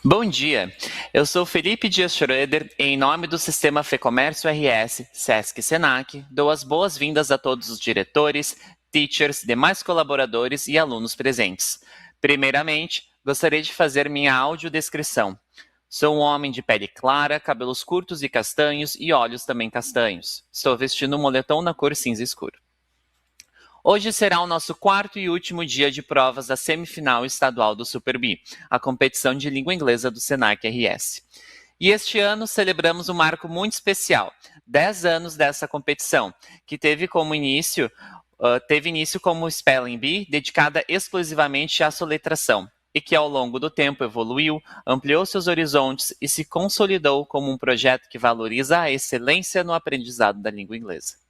Bom dia, eu sou Felipe Dias Schroeder e em nome do Sistema Fecomércio RS, Sesc e Senac, dou as boas-vindas a todos os diretores, teachers, demais colaboradores e alunos presentes. Primeiramente, gostaria de fazer minha audiodescrição. Sou um homem de pele clara, cabelos curtos e castanhos e olhos também castanhos. Estou vestindo um moletom na cor cinza escuro. Hoje será o nosso quarto e último dia de provas da Semifinal Estadual do Super B, a competição de língua inglesa do Senac RS. E este ano celebramos um marco muito especial, 10 anos dessa competição, que teve início como Spelling Bee, dedicada exclusivamente à soletração, e que ao longo do tempo evoluiu, ampliou seus horizontes e se consolidou como um projeto que valoriza a excelência no aprendizado da língua inglesa.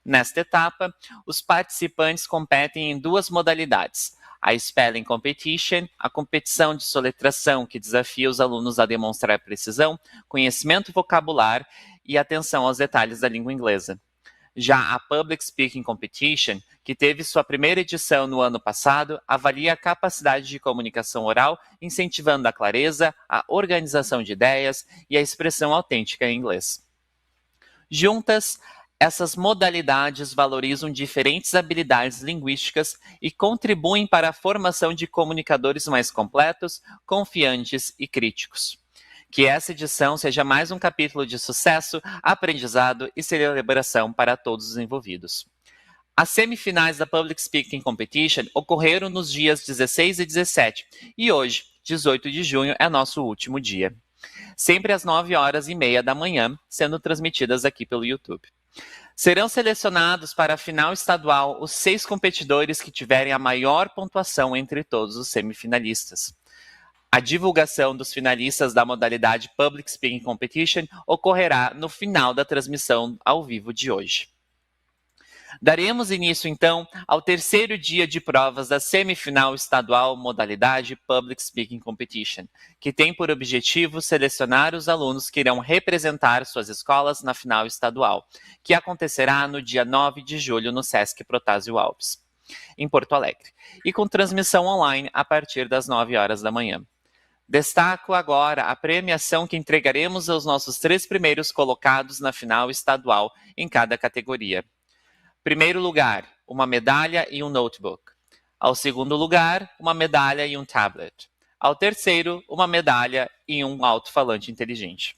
Nesta etapa, os participantes competem em duas modalidades: a Spelling Competition, a competição de soletração que desafia os alunos a demonstrar precisão, conhecimento vocabular e atenção aos detalhes da língua inglesa. Já a Public Speaking Competition, que teve sua primeira edição no ano passado, avalia a capacidade de comunicação oral, incentivando a clareza, a organização de ideias e a expressão autêntica em inglês. Juntas, essas modalidades valorizam diferentes habilidades linguísticas e contribuem para a formação de comunicadores mais completos, confiantes e críticos. Que essa edição seja mais um capítulo de sucesso, aprendizado e celebração para todos os envolvidos. As semifinais da Public Speaking Competition ocorreram nos dias 16 e 17 e hoje, 18 de junho, é nosso último dia. Sempre às 9h30 da manhã, sendo transmitidas aqui pelo YouTube. Serão selecionados para a final estadual os 6 competidores que tiverem a maior pontuação entre todos os semifinalistas. A divulgação dos finalistas da modalidade Public Speaking Competition ocorrerá no final da transmissão ao vivo de hoje. Daremos início, então, ao terceiro dia de provas da semifinal estadual modalidade Public Speaking Competition, que tem por objetivo selecionar os alunos que irão representar suas escolas na final estadual, que acontecerá no dia 9 de julho no Sesc Protásio Alves, em Porto Alegre, e com transmissão online a partir das 9h da manhã. Destaco agora a premiação que entregaremos aos nossos 3 primeiros colocados na final estadual em cada categoria. Primeiro lugar, uma medalha e um notebook. Ao segundo lugar, uma medalha e um tablet. Ao terceiro, uma medalha e um alto-falante inteligente.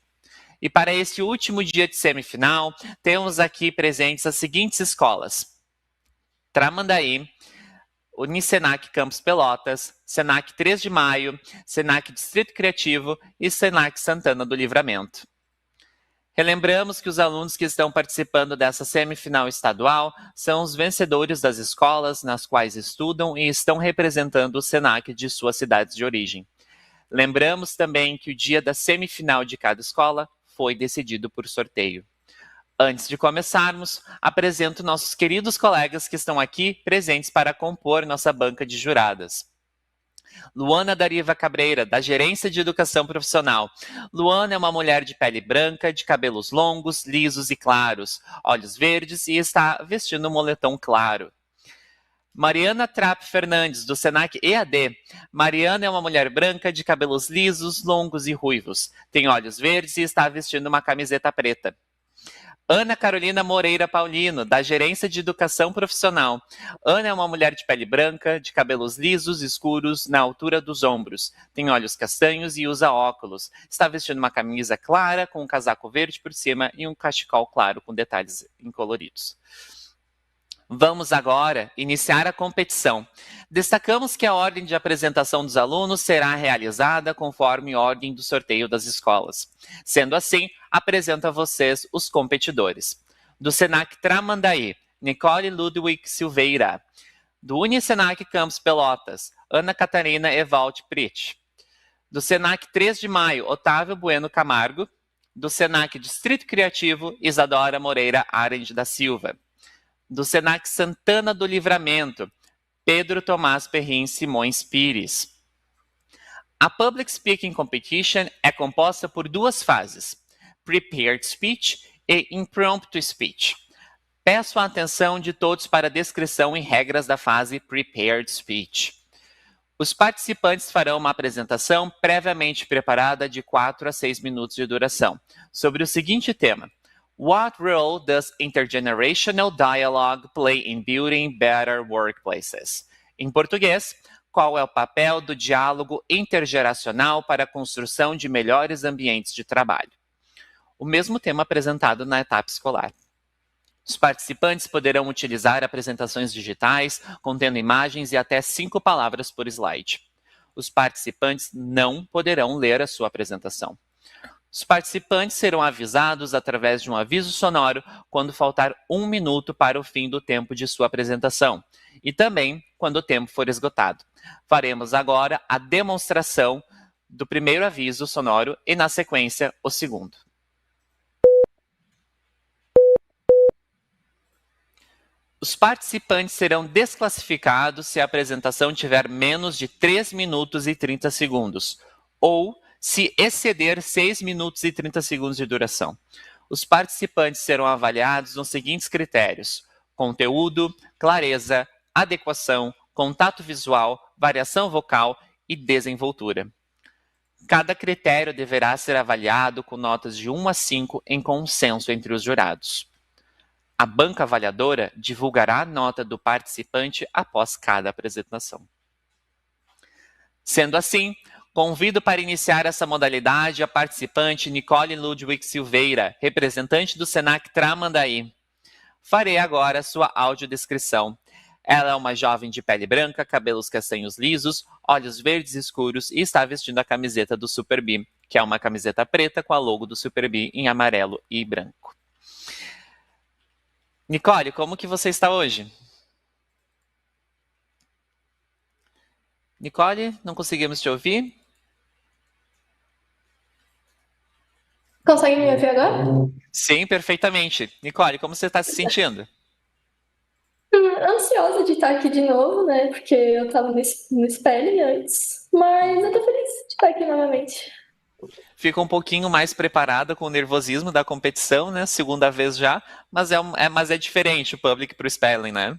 E para esse último dia de semifinal, temos aqui presentes as seguintes escolas: Tramandaí, Unisenac Campus Pelotas, Senac 3 de Maio, Senac Distrito Criativo e Senac Santana do Livramento. Relembramos que os alunos que estão participando dessa semifinal estadual são os vencedores das escolas nas quais estudam e estão representando o Senac de suas cidades de origem. Lembramos também que o dia da semifinal de cada escola foi decidido por sorteio. Antes de começarmos, apresento nossos queridos colegas que estão aqui presentes para compor nossa banca de juradas. Luana Dariva Cabreira, da Gerência de Educação Profissional. Luana é uma mulher de pele branca, de cabelos longos, lisos e claros, olhos verdes e está vestindo um moletom claro. Mariana Trapp Fernandes, do Senac EAD. Mariana é uma mulher branca, de cabelos lisos, longos e ruivos. Tem olhos verdes e está vestindo uma camiseta preta. Ana Carolina Moreira Paulino, da Gerência de Educação Profissional. Ana é uma mulher de pele branca, de cabelos lisos, escuros, na altura dos ombros. Tem olhos castanhos e usa óculos. Está vestindo uma camisa clara, com um casaco verde por cima e um cachecol claro com detalhes coloridos. Vamos agora iniciar a competição. Destacamos que a ordem de apresentação dos alunos será realizada conforme a ordem do sorteio das escolas. Sendo assim, apresento a vocês os competidores. Do Senac Tramandaí, Nicole Ludwig Silveira. Do Unisenac Campus Pelotas, Ana Catarina Evald Pritch. Do Senac 3 de Maio, Otávio Bueno Camargo. Do Senac Distrito Criativo, Isadora Moreira Arend da Silva. Do Senac Santana do Livramento, Pedro Tomás Perrin Simões Pires. A Public Speaking Competition é composta por 2 fases, Prepared Speech e Impromptu Speech. Peço a atenção de todos para a descrição e regras da fase Prepared Speech. Os participantes farão uma apresentação previamente preparada de 4 a 6 minutos de duração, sobre o seguinte tema: What role does intergenerational dialogue play in building better workplaces? Em português, qual é o papel do diálogo intergeracional para a construção de melhores ambientes de trabalho? O mesmo tema apresentado na etapa escolar. Os participantes poderão utilizar apresentações digitais contendo imagens e até 5 palavras por slide. Os participantes não poderão ler a sua apresentação. Os participantes serão avisados através de um aviso sonoro quando faltar 1 minuto para o fim do tempo de sua apresentação e também quando o tempo for esgotado. Faremos agora a demonstração do primeiro aviso sonoro e, na sequência, o segundo. Os participantes serão desclassificados se a apresentação tiver menos de 3 minutos e 30 segundos, ou se exceder 6 minutos e 30 segundos de duração. Os participantes serão avaliados nos seguintes critérios: conteúdo, clareza, adequação, contato visual, variação vocal e desenvoltura. Cada critério deverá ser avaliado com notas de 1 a 5 em consenso entre os jurados. A banca avaliadora divulgará a nota do participante após cada apresentação. Sendo assim, convido para iniciar essa modalidade a participante Nicole Ludwig Silveira, representante do Senac Tramandaí. Farei agora sua audiodescrição. Ela é uma jovem de pele branca, cabelos castanhos lisos, olhos verdes escuros e está vestindo a camiseta do Super B, que é uma camiseta preta com a logo do Super B em amarelo e branco. Nicole, como que você está hoje? Nicole, não conseguimos te ouvir? Consegue me ouvir agora? Sim, perfeitamente. Nicole, como você está se sentindo? Ansiosa de estar aqui de novo, né? Porque eu tava no spelling antes. Mas eu tô feliz de estar aqui novamente. Fica um pouquinho mais preparada com o nervosismo da competição, né? Segunda vez já, mas é diferente o public para o spelling, né?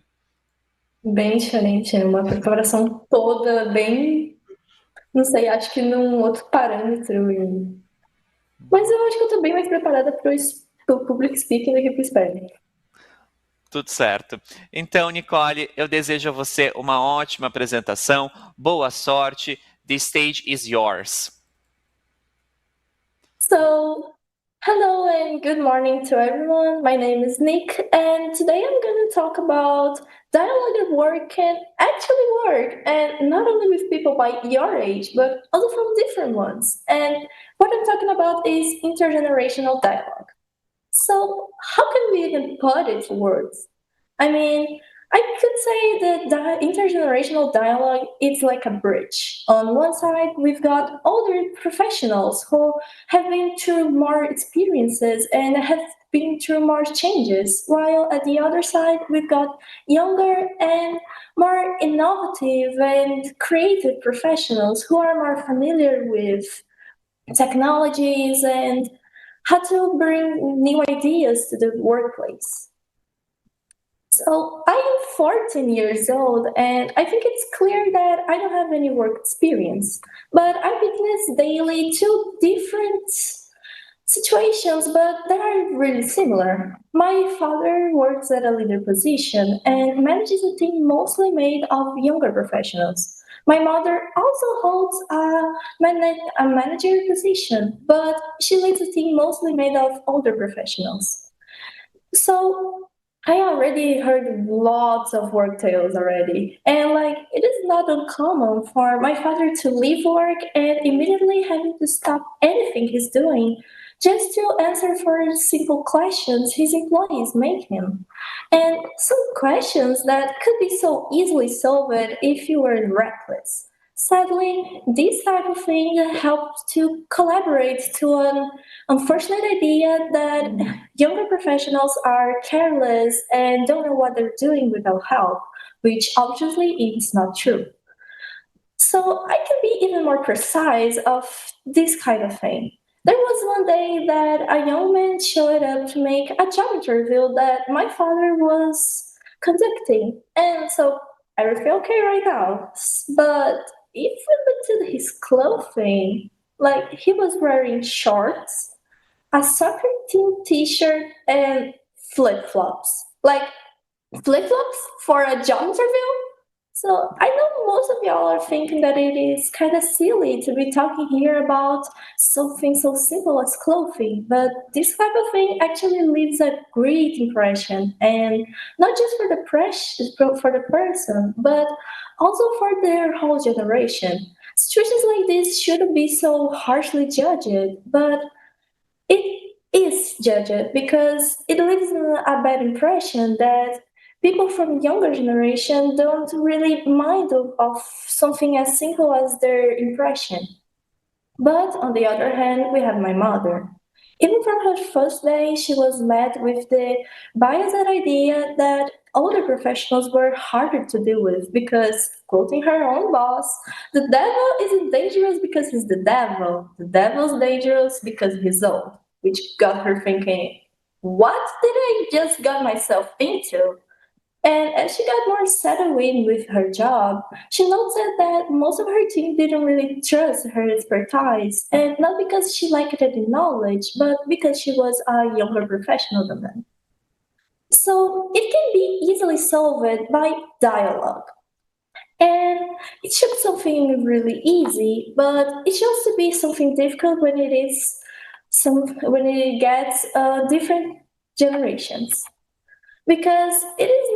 Bem diferente, é uma preparação toda bem, não sei, acho que num outro parâmetro. Mas eu acho que eu tô bem mais preparada pro public speaking do que pro spelling. Tudo certo. Então, Nicole, eu desejo a você uma ótima apresentação, boa sorte. The stage is yours. So, hello and good morning to everyone. My name is Nick, and today I'm going to talk about dialogue at work can actually work, and not only with people by your age, but also from different ones. And what I'm talking about is intergenerational dialogue. So, how can we even put it to words? I mean, I could say that intergenerational dialogue is like a bridge. On one side, we've got older professionals who have been through more experiences and have been through more changes, while at the other side, we've got younger and more innovative and creative professionals who are more familiar with technologies and how to bring new ideas to the workplace. So I am 14 years old, and I think it's clear that I don't have any work experience. But I witness daily two different situations, but they are really similar. My father works at a leader position and manages a team mostly made of younger professionals. My mother also holds a manager position, but she leads a team mostly made of older professionals. So I already heard lots of work tales already. And like it is not uncommon for my father to leave work and immediately having to stop anything he's doing just to answer for simple questions his employees make him. And some questions that could be so easily solved if you were reckless. Sadly, this type of thing helps to collaborate to an unfortunate idea that younger professionals are careless and don't know what they're doing without help, which obviously is not true. So I can be even more precise of this kind of thing. There was one day that a young man showed up to make a job interview that my father was conducting. And so everything okay right now. But if we looked at his clothing, like he was wearing shorts, a soccer team t-shirt, and flip-flops. Like flip-flops for a job interview? So I know most of y'all are thinking that it is kind of silly to be talking here about something so simple as clothing, but this type of thing actually leaves a great impression, and not just for for the person, but also for their whole generation. Situations like this shouldn't be so harshly judged, but it is judged because it leaves a bad impression that people from younger generation don't really mind of something as simple as their impression. But on the other hand, we have my mother. Even from her first day, she was met with the biased idea that older professionals were harder to deal with because, quoting her own boss, the devil isn't dangerous because he's the devil's dangerous because he's old, which got her thinking, what did I just got myself into? And as she got more settled in with her job, she noted that most of her team didn't really trust her expertise, and not because she lacked the knowledge, but because she was a younger professional than them. So it can be easily solved by dialogue. And it should be something really easy, but it should also be something difficult when when it gets different generations, because it is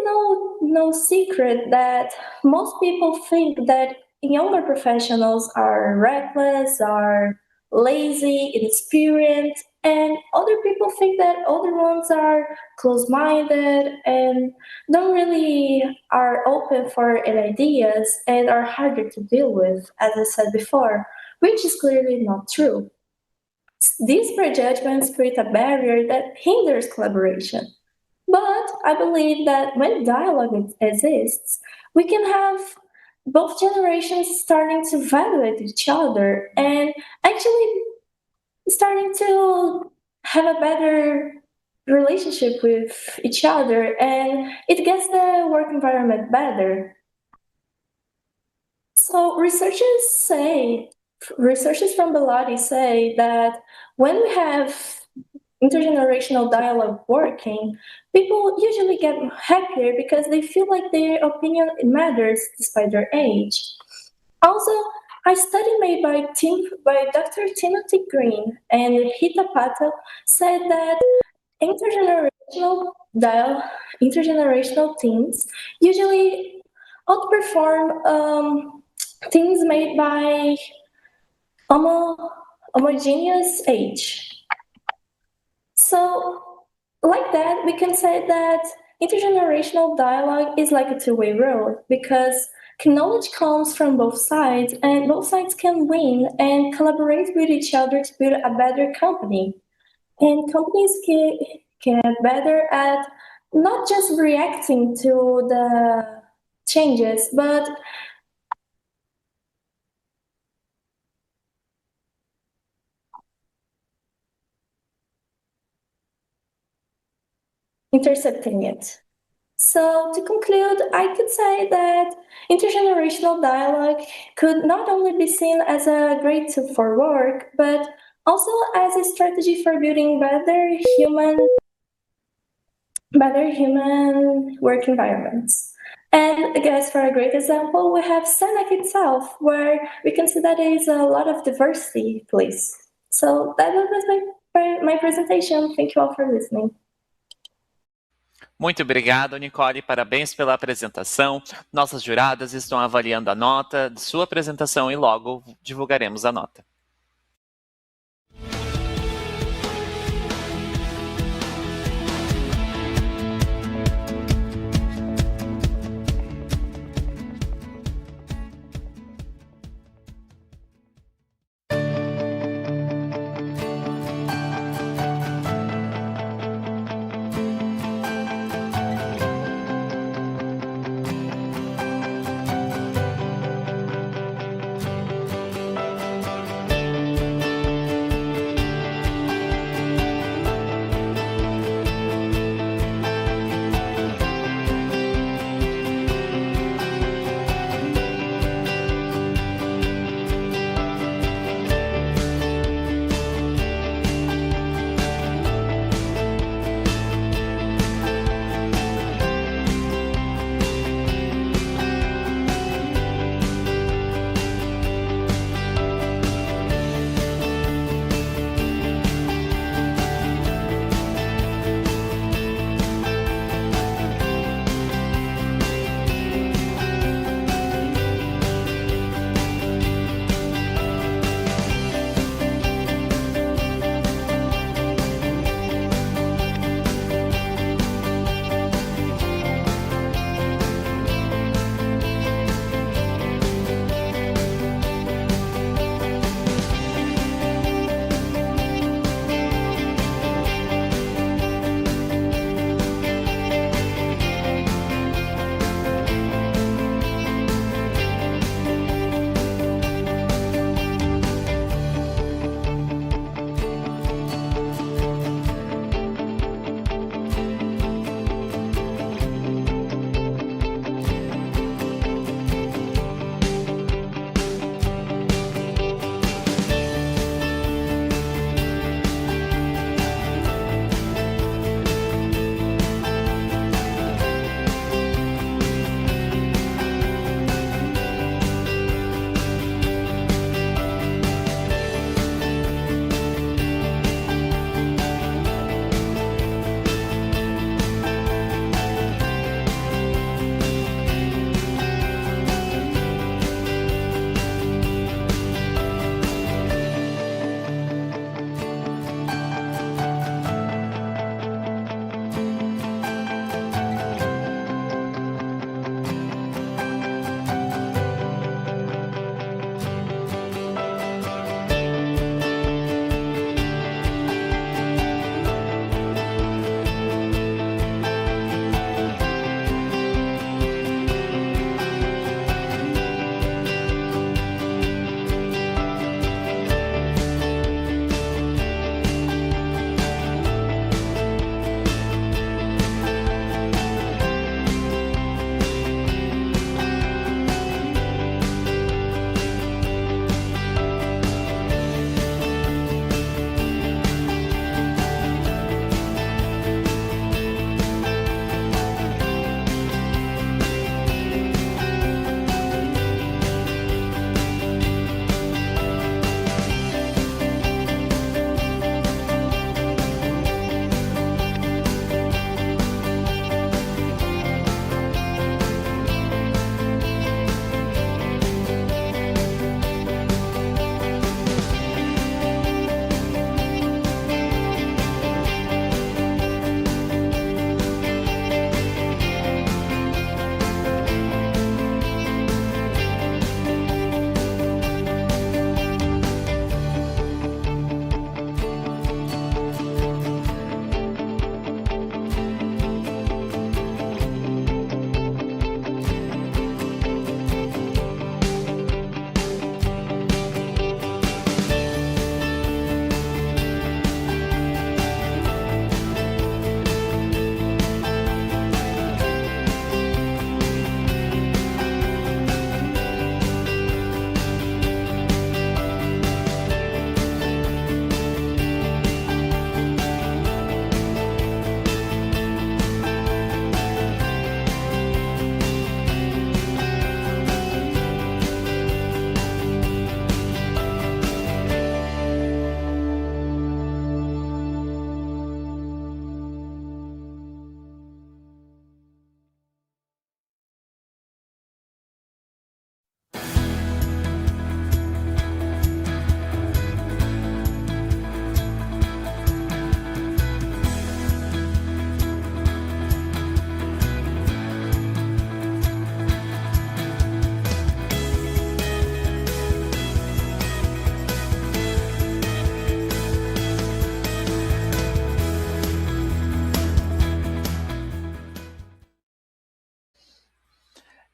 no secret that most people think that younger professionals are reckless, are lazy, inexperienced, and other people think that older ones are close-minded and don't really are open for ideas and are harder to deal with, as I said before, which is clearly not true. These prejudgments create a barrier that hinders collaboration. But I believe that when dialogue exists, we can have both generations starting to evaluate each other and actually starting to have a better relationship with each other, and it gets the work environment better. So researchers from Bellotti say that when we have intergenerational dialogue working, people usually get happier because they feel like their opinion matters despite their age. Also, a study made by Dr. Timothy Green and Hita Patel said that intergenerational dial intergenerational teams usually outperform teams made by homo- homogeneous age. So, like that, we can say that intergenerational dialogue is like a two-way road because knowledge comes from both sides, and both sides can win and collaborate with each other to build a better company. And companies get better at not just reacting to the changes, but intercepting it. So, to conclude, I could say that intergenerational dialogue could not only be seen as a great tool for work, but also as a strategy for building better human work environments. And I guess for a great example, we have Senac itself, where we can see that there is a lot of diversity place. So that was my presentation. Thank you all for listening. Muito obrigado, Nicole. Parabéns pela apresentação. Nossas juradas estão avaliando a nota de sua apresentação e logo divulgaremos a nota.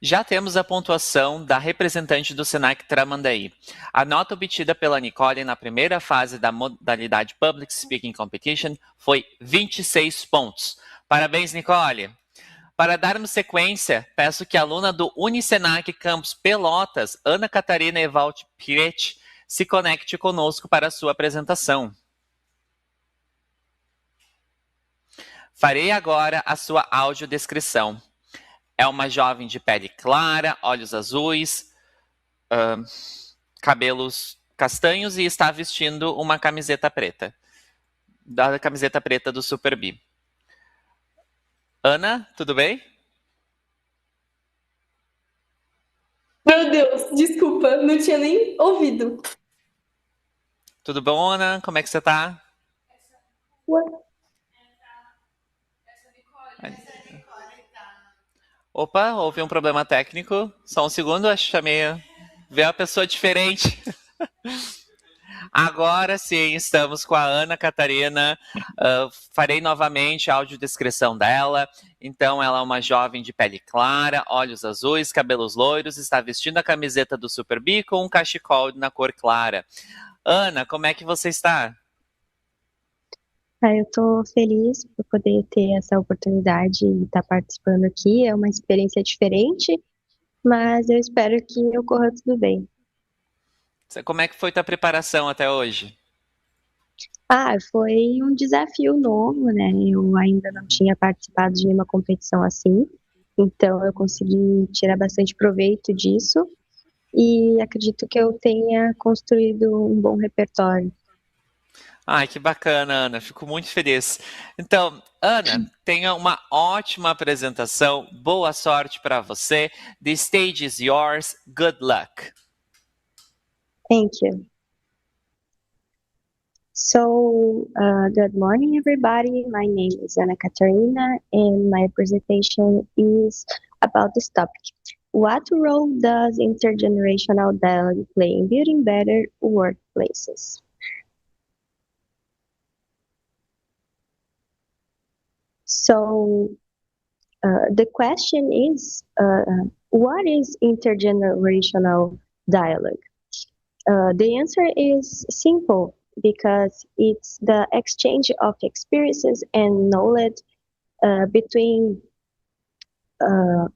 Já temos a pontuação da representante do Senac Tramandaí. A nota obtida pela Nicole na primeira fase da modalidade Public Speaking Competition foi 26 pontos. Parabéns, Nicole! Para darmos sequência, peço que a aluna do Unisenac Campus Pelotas, Ana Catarina Evald Piretti, se conecte conosco para a sua apresentação. Farei agora a sua audiodescrição. É uma jovem de pele clara, olhos azuis, cabelos castanhos e está vestindo uma camiseta preta. Da camiseta preta do Super B. Ana, tudo bem? Meu Deus, desculpa, não tinha nem ouvido. Tudo bom, Ana? Como é que você tá? Ué? Opa, houve um problema técnico. Só um segundo, acho que chamei. Veio uma pessoa diferente. Agora sim, estamos com a Ana Catarina. Farei novamente a audiodescrição dela. Então, ela é uma jovem de pele clara, olhos azuis, cabelos loiros, está vestindo a camiseta do Super B com um cachecol na cor clara. Ana, como é que você está? Eu estou feliz por poder ter essa oportunidade e estar participando aqui. É uma experiência diferente, mas eu espero que ocorra tudo bem. Como é que foi tua preparação até hoje? Foi um desafio novo, né? Eu ainda não tinha participado de nenhuma competição assim, então eu consegui tirar bastante proveito disso e acredito que eu tenha construído um bom repertório. Ai, que bacana, Ana. Fico muito feliz. Então, Ana, tenha uma ótima apresentação. Boa sorte para você. The stage is yours. Good luck. Thank you. Good morning, everybody. My name is Ana Catarina, and my presentation is about this topic. What role does intergenerational dialogue play in building better workplaces? The question is, what is intergenerational dialogue? The answer is simple because it's the exchange of experiences and knowledge between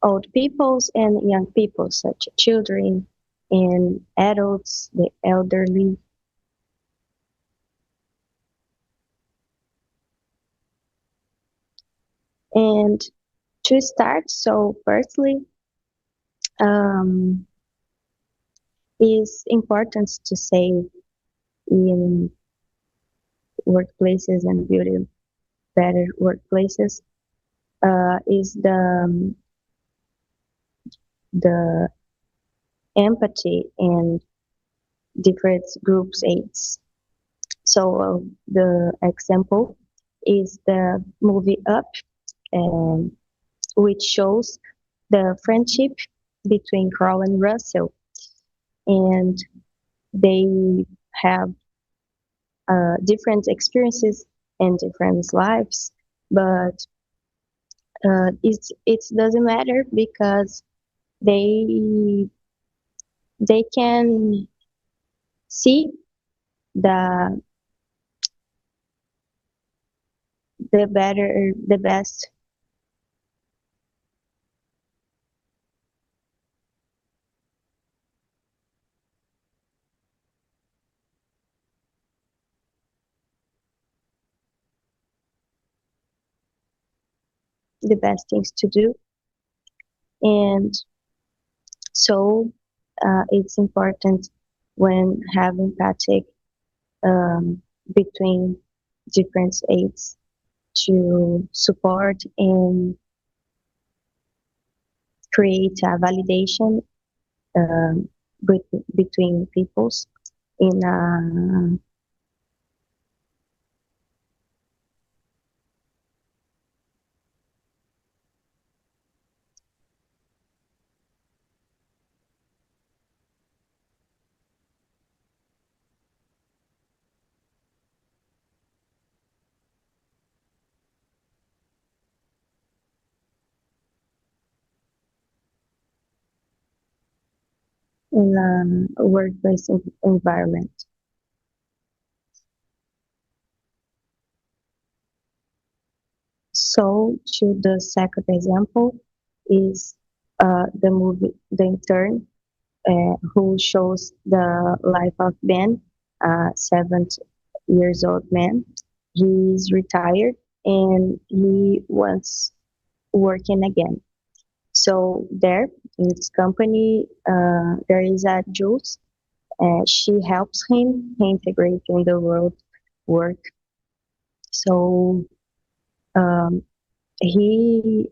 old peoples and young people, such as children and adults, the elderly. And to start, firstly, is important to say in workplaces and building better workplaces is the empathy and different groups aids. The example is the movie Up, which shows the friendship between Carl and Russell, and they have different experiences and different lives, but it doesn't matter because they can see the the best things to do, and so it's important when having empathic between different aids to support and create a validation um, between peoples in a in a workplace environment. So, to the second example is the movie The Intern, who shows the life of Ben, a 7 years old man. He's retired and he wants working again. So there in this company, there is a Jules. She helps him integrate in the world work. So um, he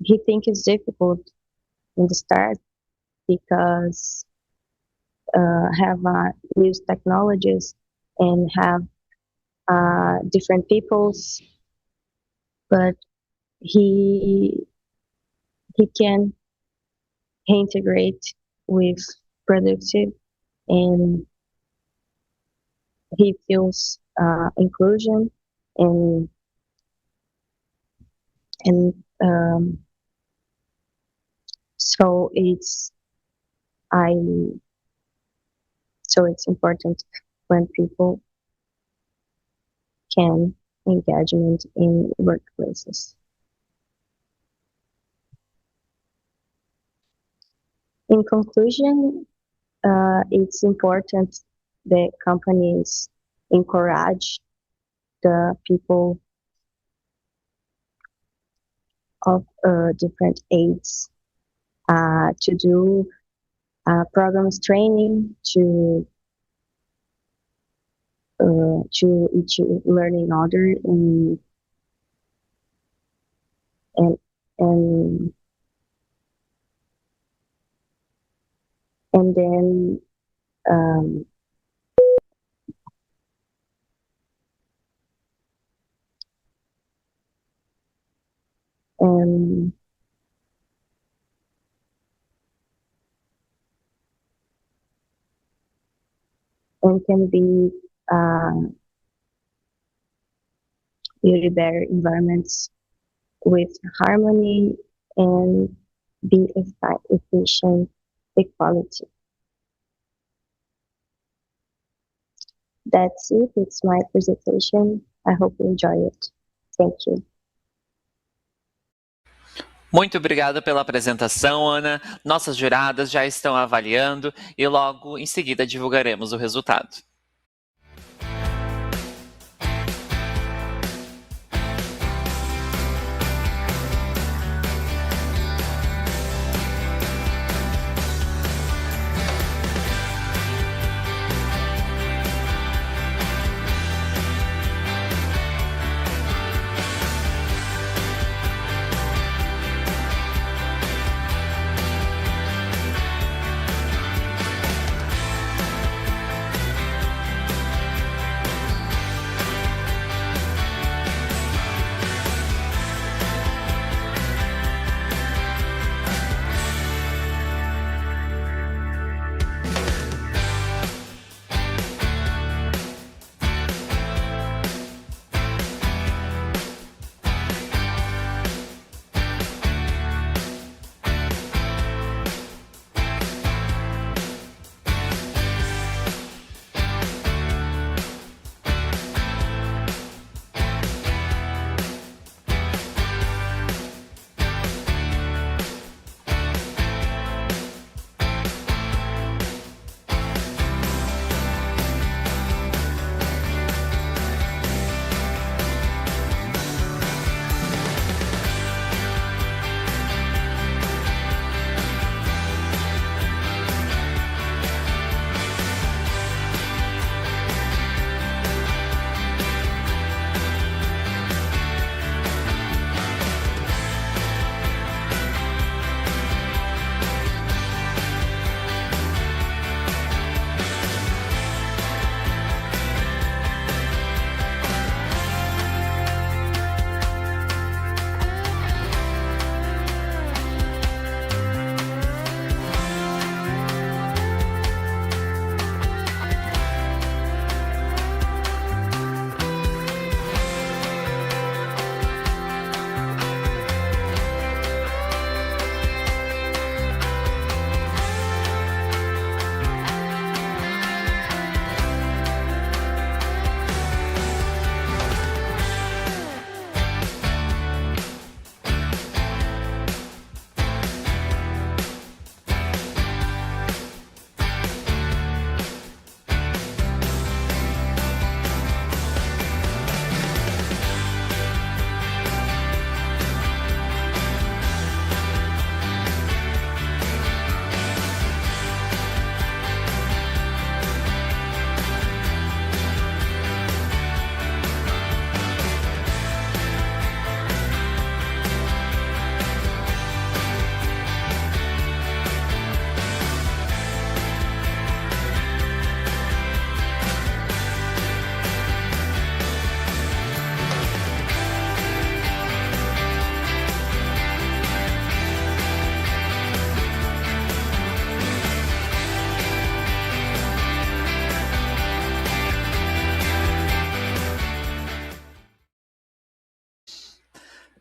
he think it's difficult in the start because have use technologies and have different peoples, but he he can integrate with productive and he feels inclusion and and so I it's important when people can engagement in workplaces. In conclusion, it's important that companies encourage the people of different age to do programs training to each learning other and and and then um, and and can be really better environments with harmony and be efficient equality. That's it. It's my presentation. I hope you enjoy it. Thank you. Muito obrigado pela apresentação, Ana. Nossas juradas já estão avaliando e logo em seguida divulgaremos o resultado.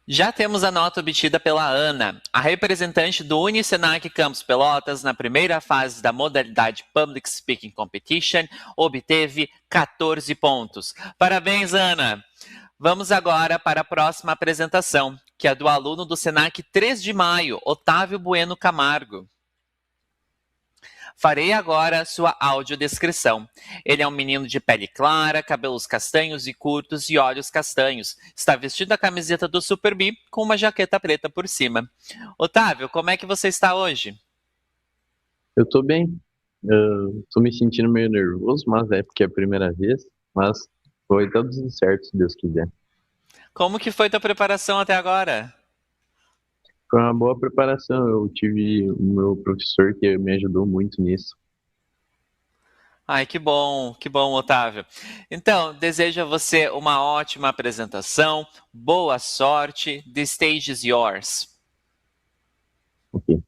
Já temos a nota obtida pela Ana, a representante do Unisenac Campus Pelotas na primeira fase da modalidade Public Speaking Competition, obteve 14 pontos. Parabéns, Ana! Vamos agora para a próxima apresentação, que é do aluno do Senac 3 de Maio, Otávio Bueno Camargo. Farei agora sua audiodescrição. Ele é um menino de pele clara, cabelos castanhos e curtos e olhos castanhos. Está vestindo a camiseta do Super B com uma jaqueta preta por cima. Otávio, como é que você está hoje? Eu tô bem. Tô me sentindo meio nervoso, mas é porque é a primeira vez. Mas vai dar tudo certo, se Deus quiser. Como que foi tua preparação até agora? Foi uma boa preparação. Eu tive o meu professor que me ajudou muito nisso. Ai, que bom, Otávio. Então, desejo a você uma ótima apresentação, boa sorte, the stage is yours. Okay.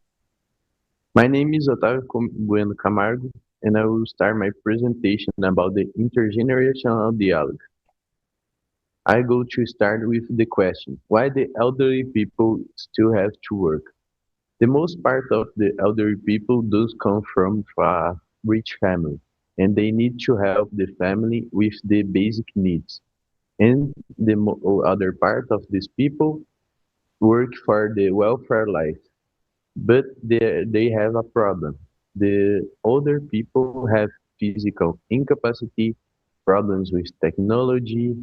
My name is Otávio Bueno Camargo, and I will start my presentation about the intergenerational dialogue. I go to start with the question, why the elderly people still have to work? The most part of the elderly people does come from a rich family, and they need to help the family with the basic needs. And the other part of these people work for the welfare life, but they have a problem. The older people have physical incapacity, problems with technology,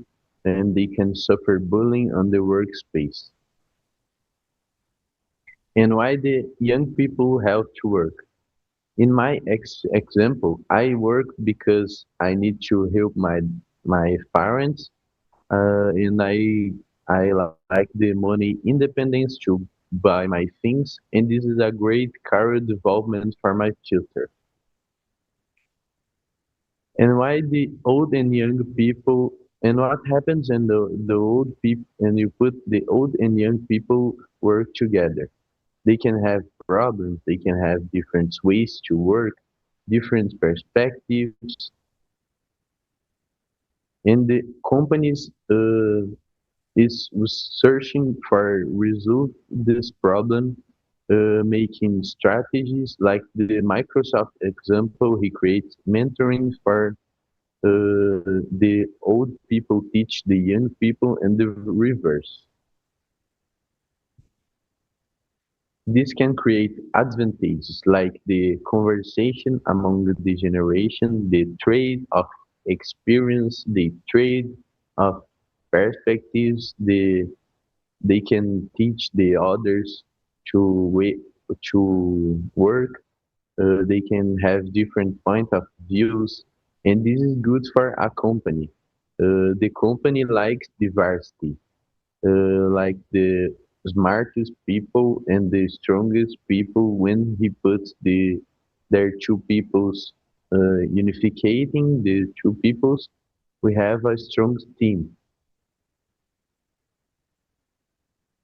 and they can suffer bullying on the workspace. And why the young people have to work? In my example, I work because I need to help my parents, and I like the money independence to buy my things, and this is a great career development for my future. And why the old and young people, and what happens when the old people, and you put the old and young people work together? They can have problems, they can have different ways to work, different perspectives, and the companies is searching for resolve this problem, making strategies like the Microsoft example. He creates mentoring for the old people teach the young people and the reverse. This can create advantages like the conversation among the generation, the trade of experience, the trade of perspectives, they can teach the others to to work. They can have different point of views, and this is good for a company. The company likes diversity, like the smartest people and the strongest people. When he puts their two peoples, unificating the two peoples, we have a strong team.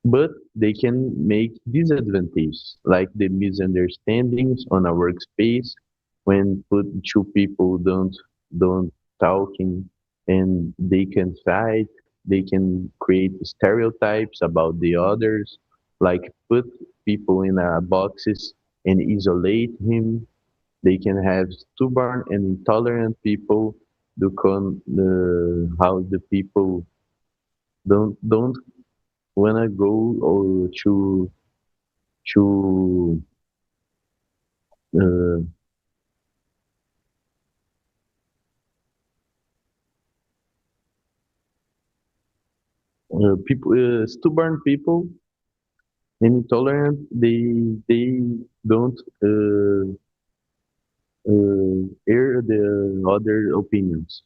But they can make disadvantages, like the misunderstandings on a workspace when put two people don't talking, and they can fight. They can create stereotypes about the others, like put people in boxes and isolate him. They can have stubborn and intolerant people. How the people don't wanna go or to uh, people stubborn people and intolerant. They don't air the other opinions.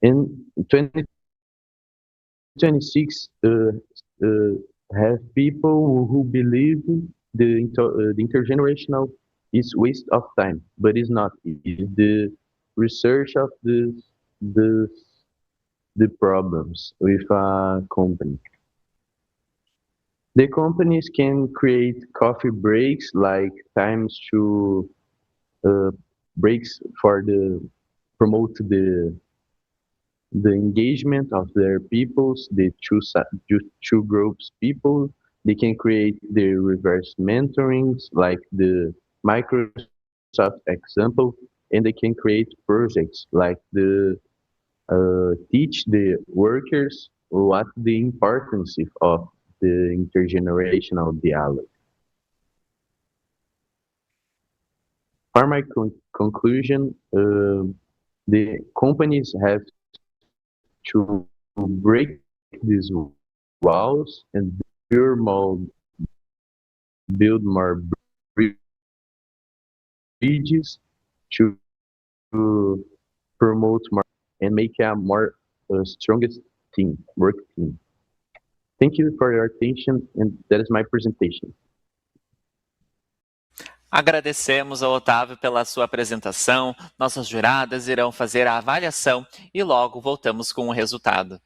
In 2026, uh, have people who believe the intergenerational is waste of time, but it's not. It's the research of the the problems with a company. The companies can create coffee breaks, like times to uh, breaks for the promote the engagement of their peoples, the two groups people. They can create the reverse mentorings like the Microsoft example, and they can create projects like the teach the workers what the importance of the intergenerational dialogue. For my conclusion, the companies have to break these walls and build more bridges to promote more and make a more strongest work team. Thank you for your attention, and that is my presentation. Agradecemos ao Otávio pela sua apresentação. Nossas juradas irão fazer a avaliação e logo voltamos com o resultado.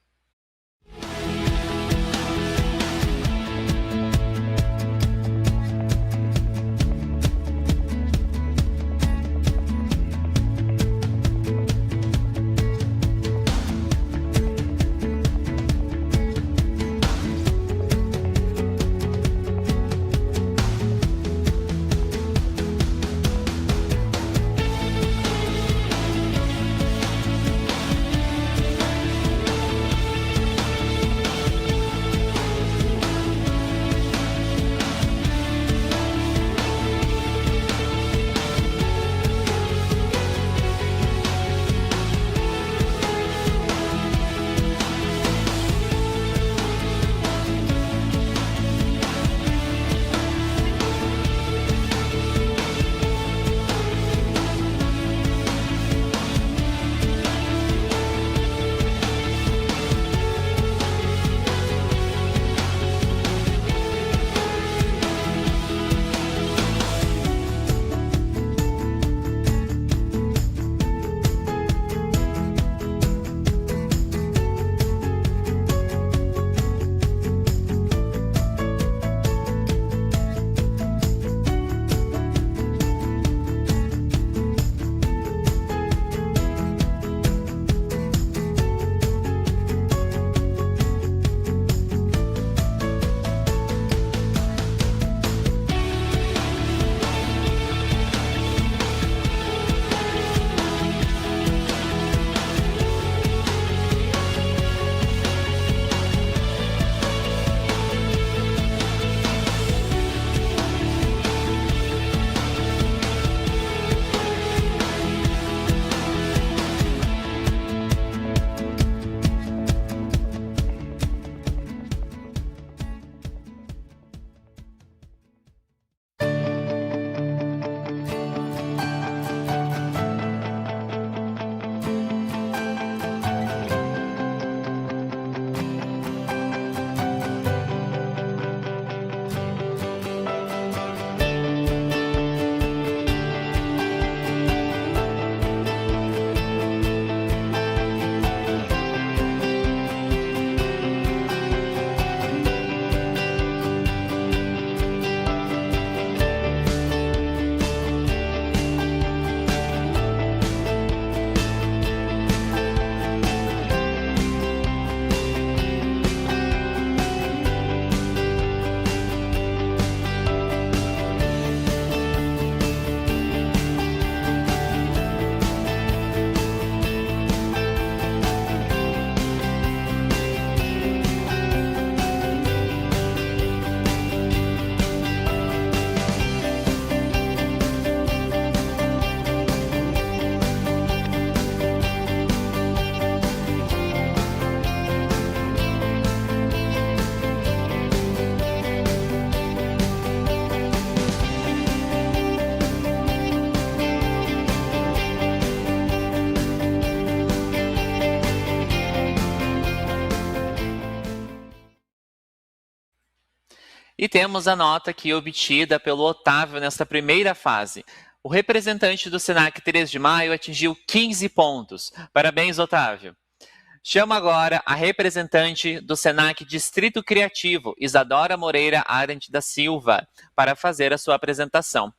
E temos a nota aqui obtida pelo Otávio nesta primeira fase. O representante do SENAC 3 de Maio atingiu 15 pontos. Parabéns, Otávio. Chamo agora a representante do Senac Distrito Criativo, Isadora Moreira Arendt da Silva, para fazer a sua apresentação.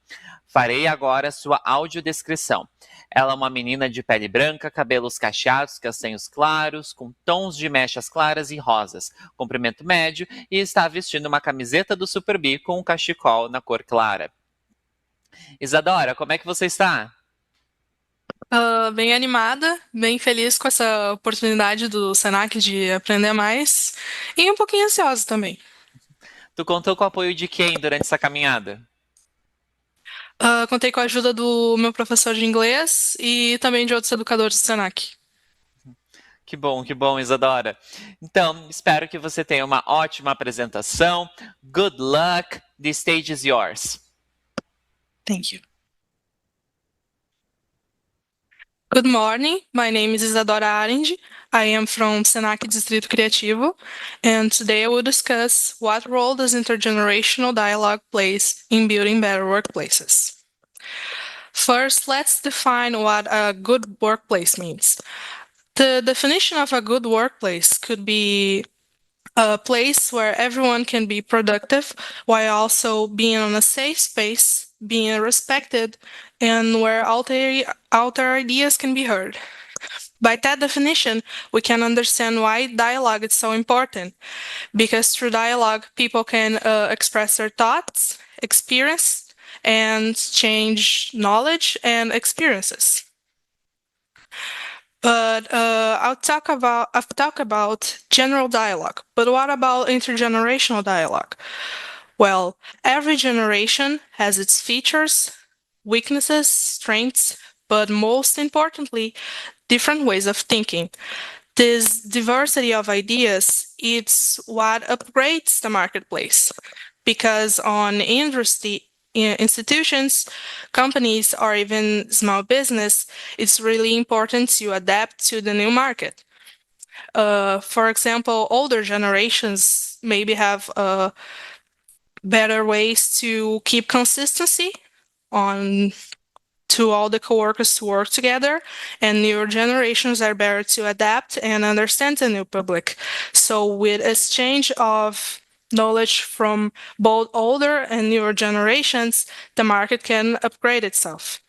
Farei agora sua audiodescrição. Ela é uma menina de pele branca, cabelos cacheados, castanhos claros, com tons de mechas claras e rosas, comprimento médio e está vestindo uma camiseta do Super B com um cachecol na cor clara. Isadora, como é que você está? Bem animada, bem feliz com essa oportunidade do Senac de aprender mais e um pouquinho ansiosa também. Tu contou com o apoio de quem durante essa caminhada? Contei com a ajuda do meu professor de inglês e também de outros educadores do Senac. Que bom, Isadora. Então, espero que você tenha uma ótima apresentação. Good luck. The stage is yours. Thank you. Good morning. My name is Isadora Arendt. I am from Senac Distrito Criativo, and today I will discuss what role does intergenerational dialogue plays in building better workplaces. First, let's define what a good workplace means. The definition of a good workplace could be a place where everyone can be productive while also being in a safe space, being respected, and where alter ideas can be heard. By that definition, we can understand why dialogue is so important, because through dialogue, people can express their thoughts, experience, and change knowledge and experiences. But I've talked about general dialogue. But what about intergenerational dialogue? Well, every generation has its features, weaknesses, strengths, but most importantly, different ways of thinking. This diversity of ideas, it's what upgrades the marketplace. Because on institutions, companies, or even small business, it's really important to adapt to the new market. For example, older generations maybe have better ways to keep consistency on to all the coworkers to work together, and newer generations are better to adapt and understand the new public. So with exchange of knowledge from both older and newer generations, the market can upgrade itself.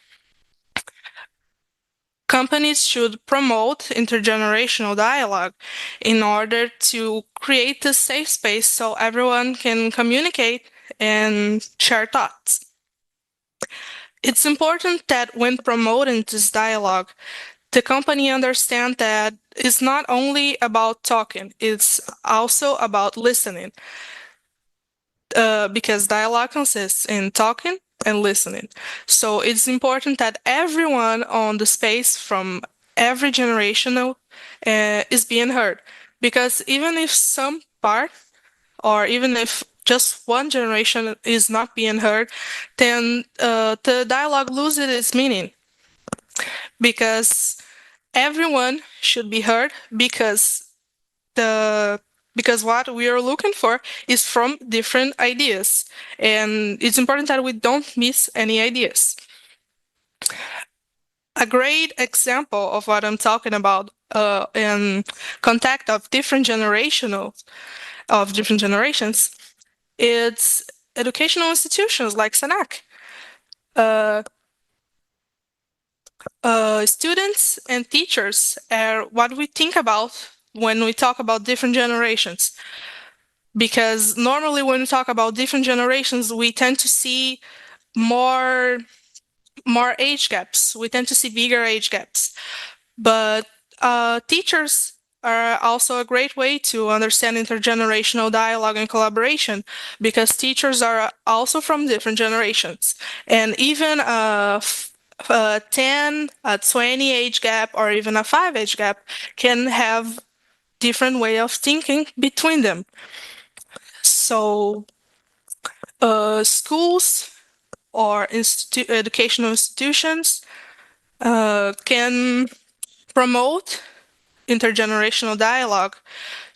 Companies should promote intergenerational dialogue in order to create a safe space so everyone can communicate and share thoughts. It's important that when promoting this dialogue, the company understand that it's not only about talking, it's also about listening. Because dialogue consists in talking and listening. So it's important that everyone on the space from every generation is being heard. Because even if some part, or even if just one generation is not being heard, then the dialogue loses its meaning. Because everyone should be heard, because what we are looking for is from different ideas, and it's important that we don't miss any ideas. A great example of what I'm talking about in contact of different generations, it's educational institutions like Senac. Students and teachers are what we think about when we talk about different generations. Because normally when we talk about different generations, we tend to see more age gaps. We tend to see bigger age gaps. But teachers are also a great way to understand intergenerational dialogue and collaboration, because teachers are also from different generations. And even a 10, a 20 age gap, or even a 5 age gap can have different way of thinking between them. So schools or educational institutions can promote intergenerational dialogue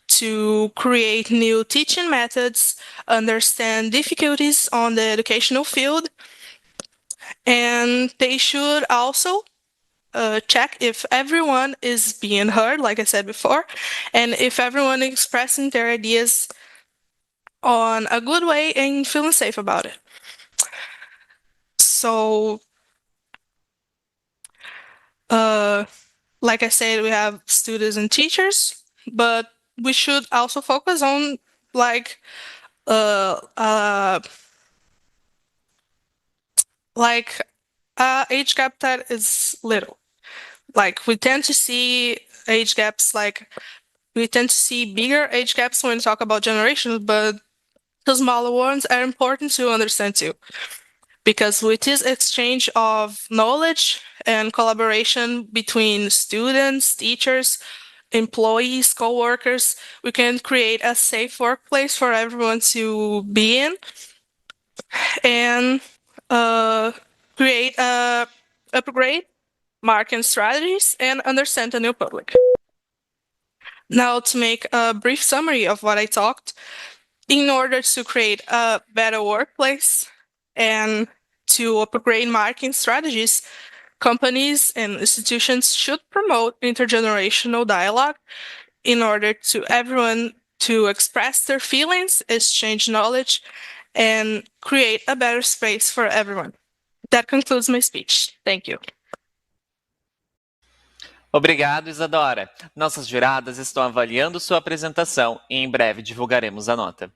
to create new teaching methods, understand difficulties on the educational field, and they should also check if everyone is being heard, like I said before, and if everyone is expressing their ideas on a good way and feeling safe about it. So, like I said, we have students and teachers, but we should also focus on like uh uh like age gap that is little. Like we tend to see age gaps like we tend to see bigger age gaps when we talk about generations, but the smaller ones are important to understand too. Because with this exchange of knowledge and collaboration between students, teachers, employees, co-workers, we can create a safe workplace for everyone to be in and create upgrade marketing strategies and understand the new public. Now, to make a brief summary of what I talked, in order to create a better workplace and to upgrade marketing strategies, companies and institutions should promote intergenerational dialogue in order to everyone to express their feelings, exchange knowledge, and create a better space for everyone. That concludes my speech. Thank you. Obrigado, Isadora. Nossas juradas estão avaliando sua apresentação e em breve divulgaremos a nota.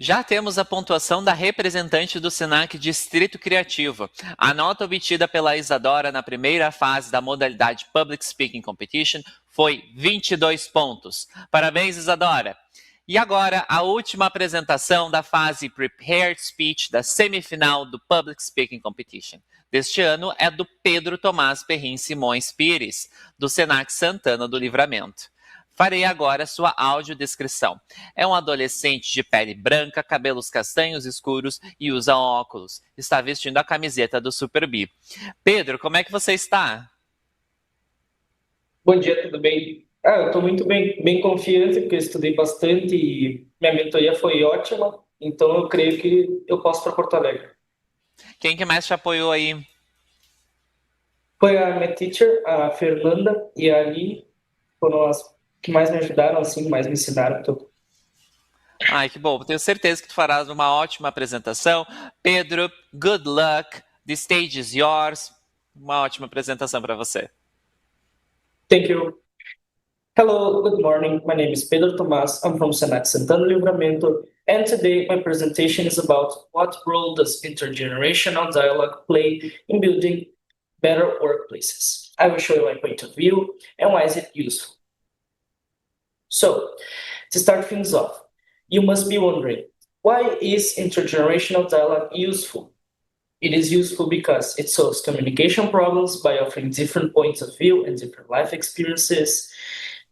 Já temos a pontuação da representante do Senac Distrito Criativo. A nota obtida pela Isadora na primeira fase da modalidade Public Speaking Competition foi 22 pontos. Parabéns, Isadora! E agora, a última apresentação da fase Prepared Speech da semifinal do Public Speaking Competition. Deste ano é do Pedro Tomás Perrin Simões Pires, do Senac Santana do Livramento. Farei agora sua audiodescrição. É um adolescente de pele branca, cabelos castanhos escuros e usa óculos. Está vestindo a camiseta do Super B. Pedro, como é que você está? Bom dia, tudo bem? Eu estou muito bem confiante, porque eu estudei bastante e minha mentoria foi ótima, então eu creio que eu posso para Porto Alegre. Quem que mais te apoiou aí? Foi a minha teacher, a Fernanda e a Aline, foram as que mais me ajudaram, assim, mais me ensinaram tudo. Ai, que bom. Tenho certeza que tu farás uma ótima apresentação. Pedro, good luck. The stage is yours. Uma ótima apresentação para você. Thank you. Hello, good morning. My name is Pedro Tomás. I'm from Senac Santana Livramento, and today my presentation is about what role does intergenerational dialogue play in building better workplaces. I will show you my point of view and why is it useful. So, to start things off, you must be wondering, why is intergenerational dialogue useful? It is useful because it solves communication problems by offering different points of view and different life experiences.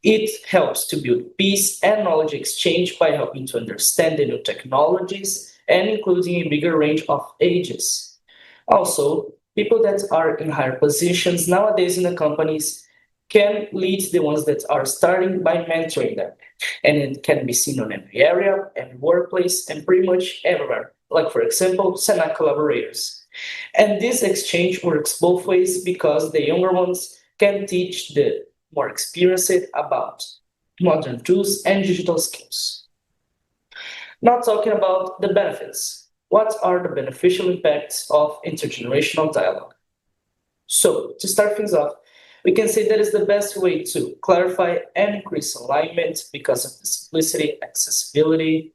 It helps to build peace and knowledge exchange by helping to understand the new technologies and including a bigger range of ages. Also, people that are in higher positions nowadays in the companies can lead the ones that are starting by mentoring them. And it can be seen on every area, every workplace, and pretty much everywhere. Like, for example, Senac collaborators. And this exchange works both ways because the younger ones can teach the more experienced about modern tools and digital skills. Not talking about the benefits. What are the beneficial impacts of intergenerational dialogue? So, to start things off, we can say that is the best way to clarify and increase alignment because of the simplicity, accessibility.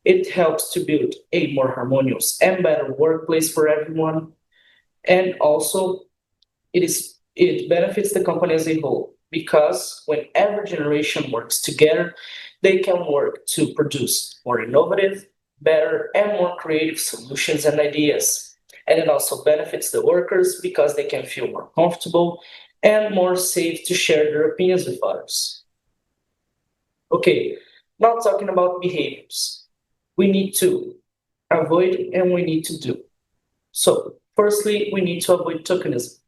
It helps to build a more harmonious and better workplace for everyone. And also, it benefits the company as a whole because when every generation works together, they can work to produce more innovative, better, and more creative solutions and ideas. And it also benefits the workers because they can feel more comfortable and more safe to share their opinions with others. Okay, now talking about behaviors. We need to avoid and we need to do. So, firstly, we need to avoid tokenism,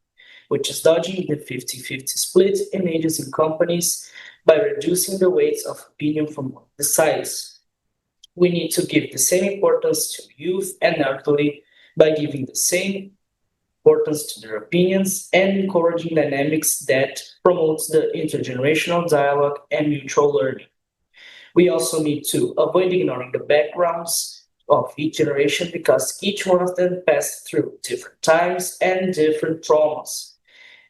which is dodging the 50-50 split in ages in companies by reducing the weights of opinion from the sides. We need to give the same importance to youth and elderly by giving the same importance to their opinions and encouraging dynamics that promotes the intergenerational dialogue and mutual learning. We also need to avoid ignoring the backgrounds of each generation because each one of them passed through different times and different traumas.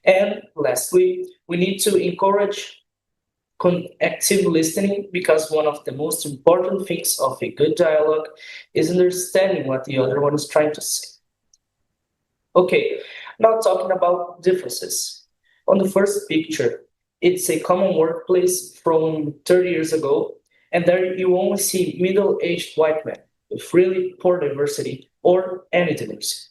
And lastly, we need to encourage active listening because one of the most important things of a good dialogue is understanding what the other one is trying to say. Okay, now talking about differences. On the first picture, it's a common workplace from 30 years ago, and there you only see middle-aged white men with really poor diversity or any diversity.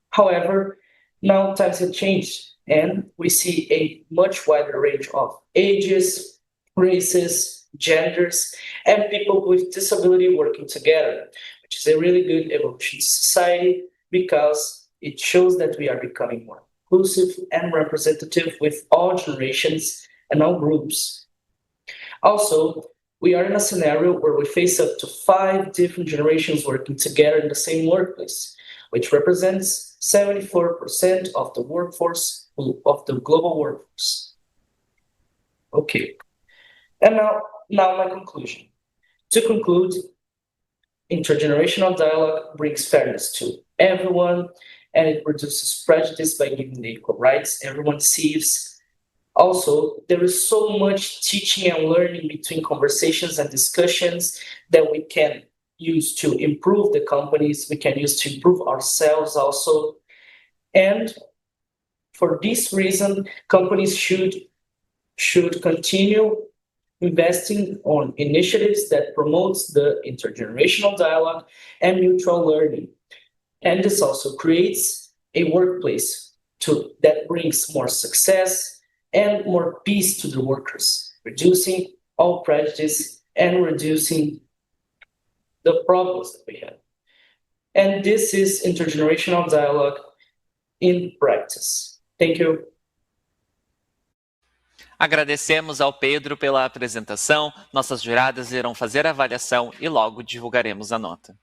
However, now times have changed, and we see a much wider range of ages, races, genders, and people with disability working together, which is a really good evolution in society because it shows that we are becoming more inclusive and representative with all generations and all groups. Also, we are in a scenario where we face up to 5 different generations working together in the same workplace, which represents 74% of the workforce, of the global workforce. Okay, and now my conclusion. To conclude, intergenerational dialogue brings fairness to everyone, and it reduces prejudice by giving the equal rights everyone receives. Also, there is so much teaching and learning between conversations and discussions that we can use to improve the companies, we can use to improve ourselves also. And for this reason, companies should continue investing on initiatives that promotes the intergenerational dialogue and mutual learning. And this also creates a workplace that brings more success and more peace to the workers, reducing all prejudice and reducing the problems that we have. And this is intergenerational dialogue in practice. Thank you. Agradecemos ao Pedro pela apresentação. Nossas juradas irão fazer a avaliação e logo divulgaremos a nota.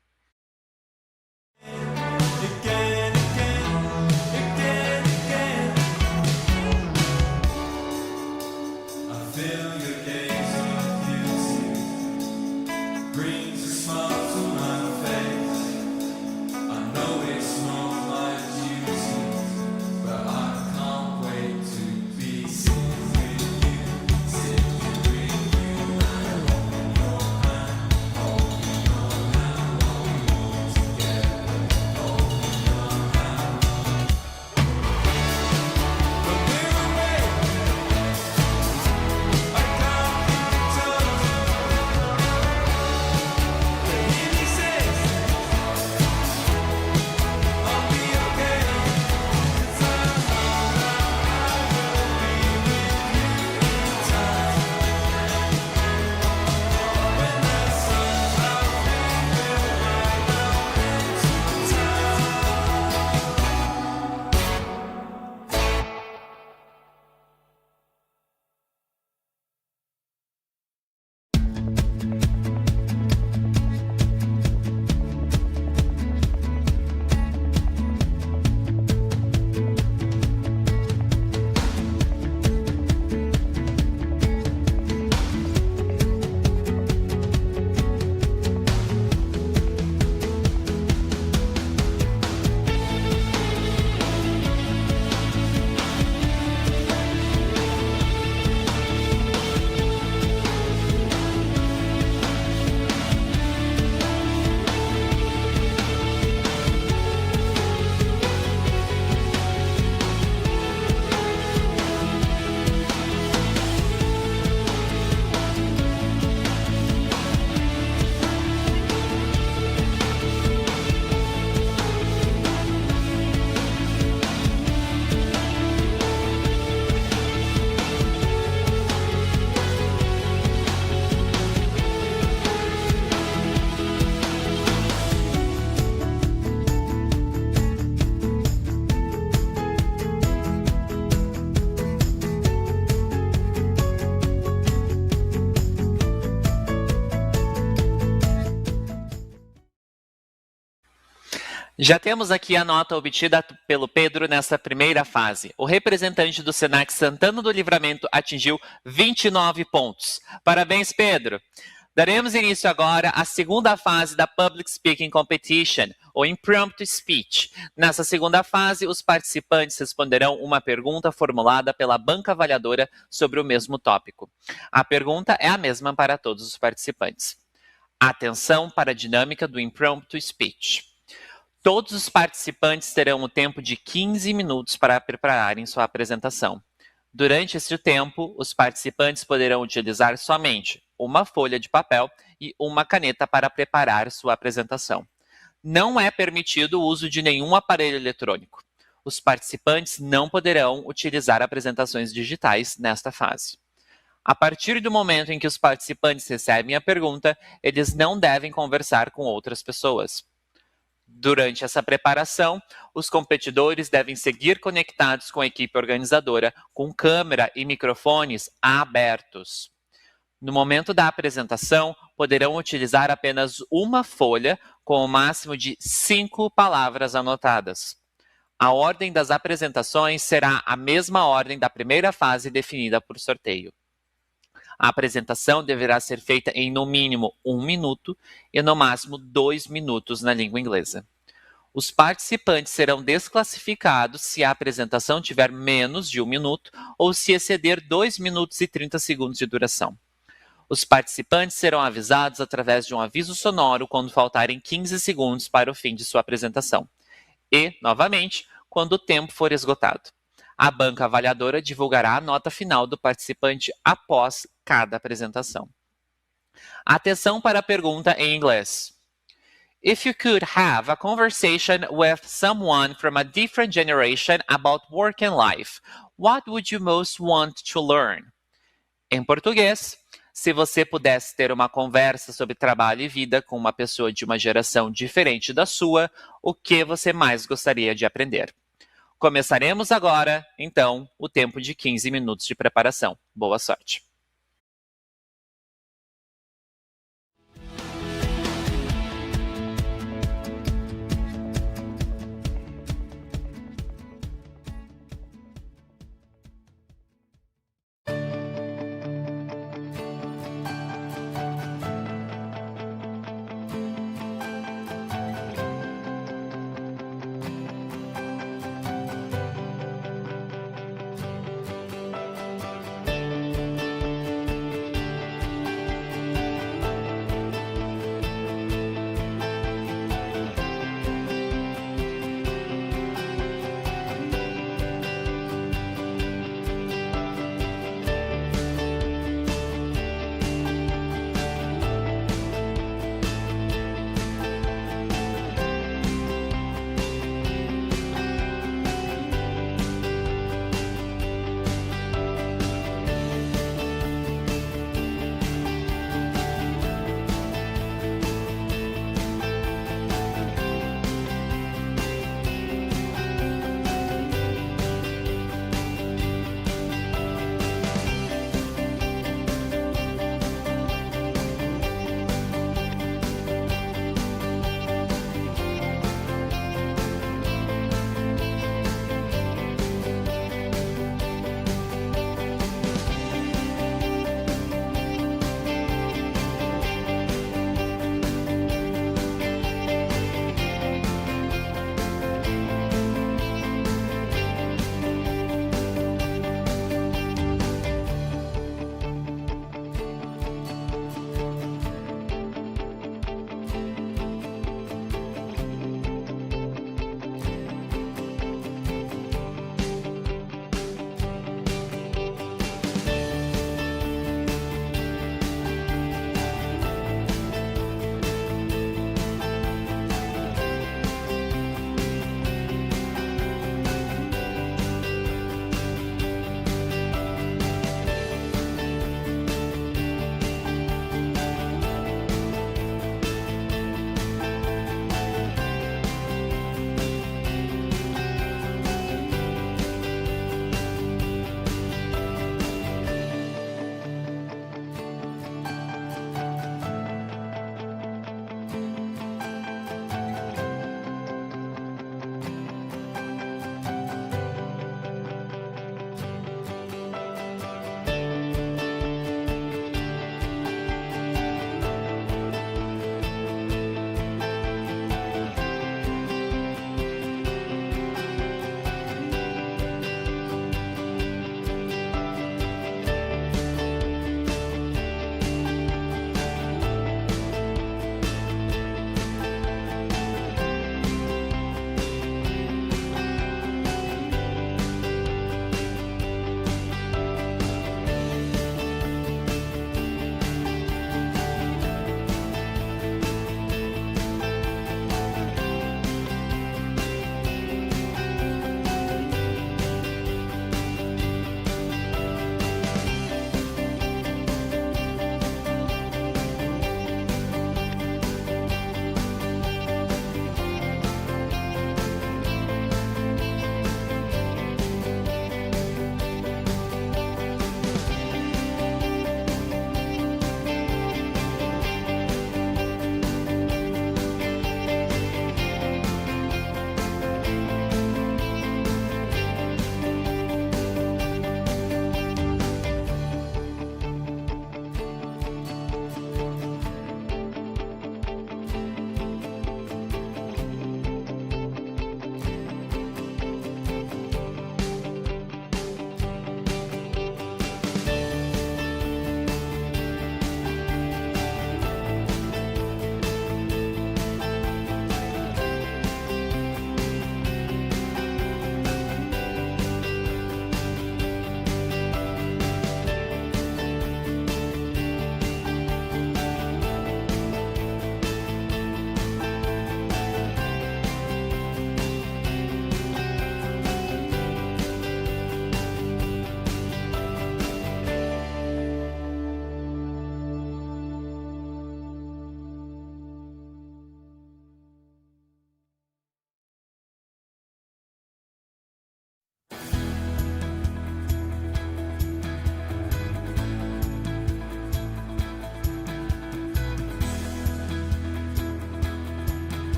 Já temos aqui a nota obtida pelo Pedro nessa primeira fase. O representante do Senac Santana do Livramento atingiu 29 pontos. Parabéns, Pedro! Daremos início agora à segunda fase da Public Speaking Competition, ou Impromptu Speech. Nessa segunda fase, os participantes responderão uma pergunta formulada pela banca avaliadora sobre o mesmo tópico. A pergunta é a mesma para todos os participantes. Atenção para a dinâmica do Impromptu Speech. Todos os participantes terão o tempo de 15 minutos para prepararem sua apresentação. Durante esse tempo, os participantes poderão utilizar somente uma folha de papel e uma caneta para preparar sua apresentação. Não é permitido o uso de nenhum aparelho eletrônico. Os participantes não poderão utilizar apresentações digitais nesta fase. A partir do momento em que os participantes recebem a pergunta, eles não devem conversar com outras pessoas. Durante essa preparação, os competidores devem seguir conectados com a equipe organizadora, com câmera e microfones abertos. No momento da apresentação, poderão utilizar apenas uma folha com o máximo de 5 palavras anotadas. A ordem das apresentações será a mesma ordem da primeira fase definida por sorteio. A apresentação deverá ser feita em no mínimo 1 minuto e no máximo 2 minutos na língua inglesa. Os participantes serão desclassificados se a apresentação tiver menos de 1 minuto ou se exceder 2 minutos e 30 segundos de duração. Os participantes serão avisados através de um aviso sonoro quando faltarem 15 segundos para o fim de sua apresentação. E, novamente, quando o tempo for esgotado. A banca avaliadora divulgará a nota final do participante após cada apresentação. Atenção para a pergunta em inglês. If you could have a conversation with someone from a different generation about work and life, what would you most want to learn? Em português, se você pudesse ter uma conversa sobre trabalho e vida com uma pessoa de uma geração diferente da sua, o que você mais gostaria de aprender? Começaremos agora, então, o tempo de 15 minutos de preparação. Boa sorte!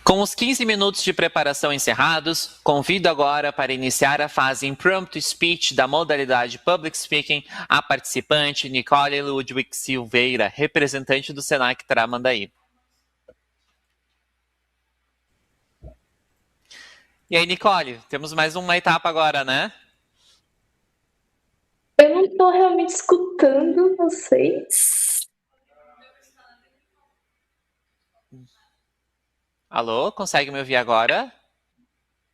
Com os 15 minutos de preparação encerrados, convido agora para iniciar a fase Impromptu Speech da modalidade Public Speaking a participante Nicole Ludwig Silveira, representante do Senac Tramandaí. E aí, Nicole, temos mais uma etapa agora, né? Eu não estou realmente escutando vocês. Alô, consegue me ouvir agora?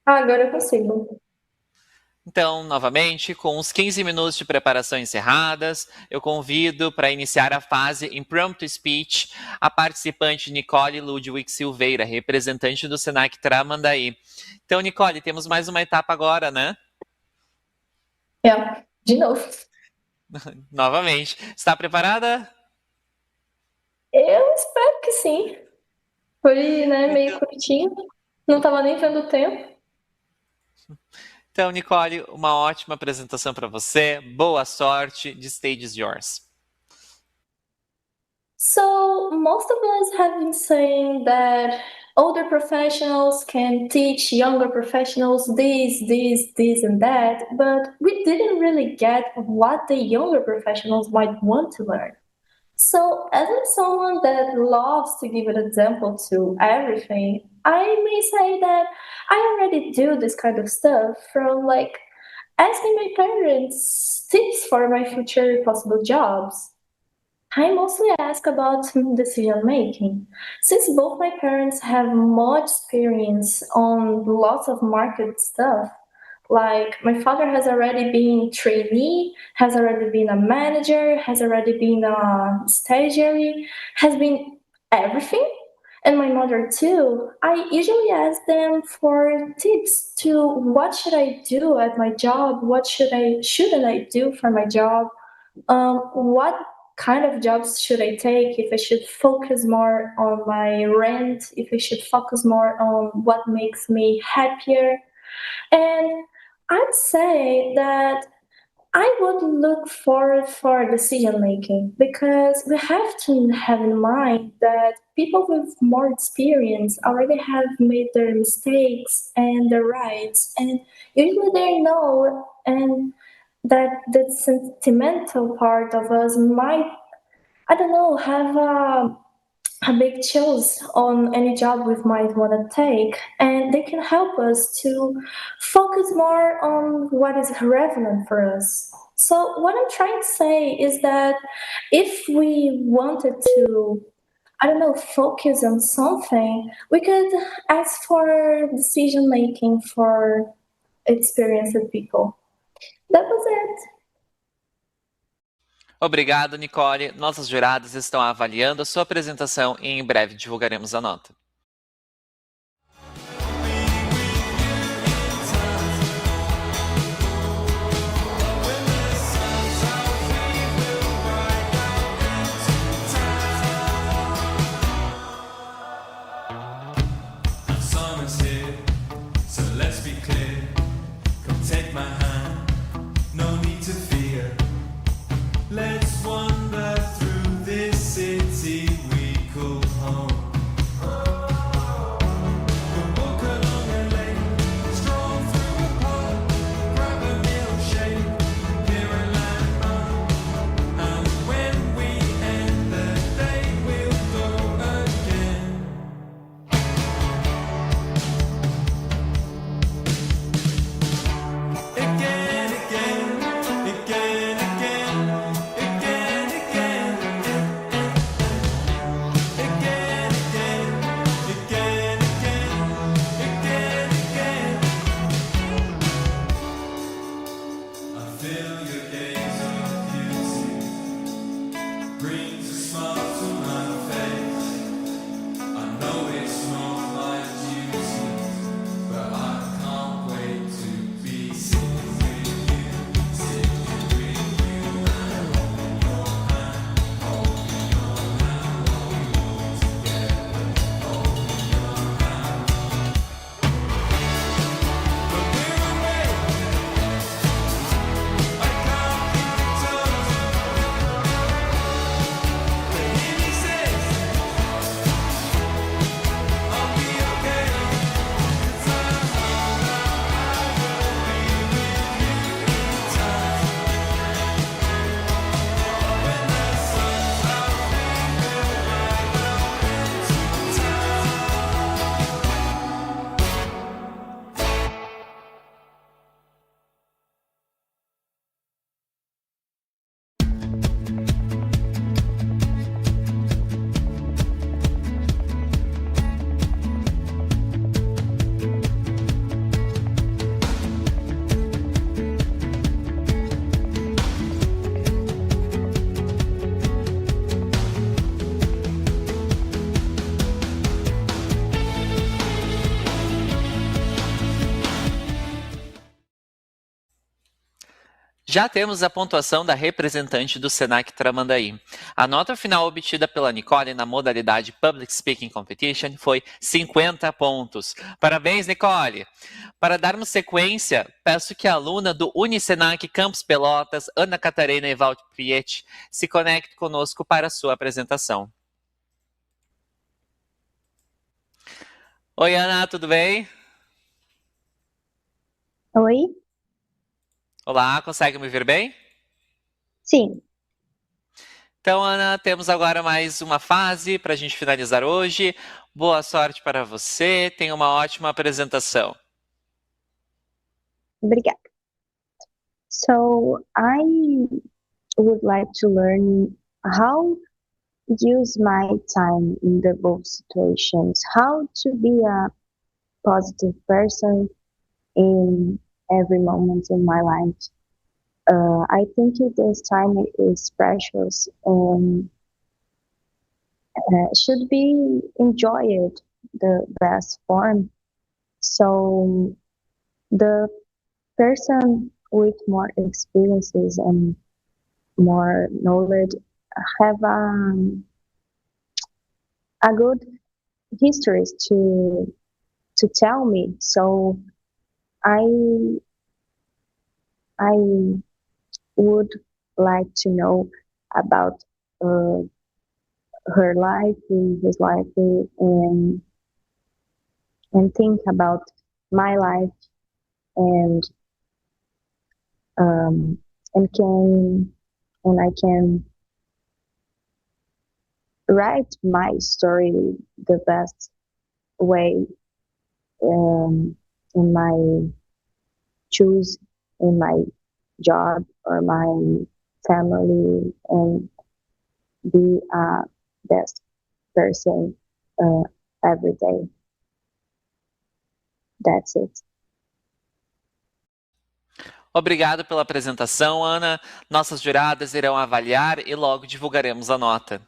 Agora eu consigo. Então, novamente, com os 15 minutos de preparação encerradas, eu convido para iniciar a fase Impromptu Speech a participante Nicole Ludwig Silveira, representante do Senac Tramandaí. Então, Nicole, temos mais uma etapa agora, né? De novo. Novamente. Está preparada? Eu espero que sim. Foi, né, meio curtinho. Não estava nem vendo o tempo. Então, Nicole, uma ótima apresentação para você. Boa sorte. The stage is yours. So, most of us have been saying that older professionals can teach younger professionals this, and that, but we didn't really get what the younger professionals might want to learn. So, as someone that loves to give an example to everything, I may say that I already do this kind of stuff from like asking my parents tips for my future possible jobs. I mostly ask about decision making. Since both my parents have much experience on lots of market stuff, like my father has already been trainee, has already been a manager, has already been a stagiary, has been everything. And my mother too. I usually ask them for tips to what should I do at my job, what shouldn't I do for my job, what kind of jobs should I take, if I should focus more on my rent, if I should focus more on what makes me happier. And I'd say that I would look forward for decision making because we have to have in mind that people with more experience already have made their mistakes and their rights, and usually they know and that the sentimental part of us might, I don't know, have a big choice on any job we might want to take, and they can help us to focus more on what is relevant for us. So, what I'm trying to say is that if we wanted to, I don't know, focus on something, we could ask for decision making for experienced people. That was it. Obrigado, Nicole. Nossas juradas estão avaliando a sua apresentação e em breve divulgaremos a nota. Let's wander through this city we call home. Já temos a pontuação da representante do Senac Tramandaí. A nota final obtida pela Nicole na modalidade Public Speaking Competition foi 50 pontos. Parabéns, Nicole! Para darmos sequência, peço que a aluna do Unisenac Campus Pelotas, Ana Catarina Evaldo Prietti, se conecte conosco para a sua apresentação. Oi, Ana, tudo bem? Oi? Olá, consegue me ver bem? Sim, Então, Ana, temos agora mais uma fase para a gente finalizar hoje. Boa sorte para você, tenha uma ótima apresentação. obrigada. So I would like to learn how use my time in the both situations, how to be a positive person in every moment in my life. I think this time is precious and should be enjoyed the best form. So the person with more experiences and more knowledge have a good histories to tell me. So I I would like to know about uh, her life, his life, and think about my life and um, and can and I can write my story the best way in my choose in my job or my family and be a best person every day. That's it. Obrigado pela apresentação, Ana. Nossas juradas irão avaliar e logo divulgaremos a nota.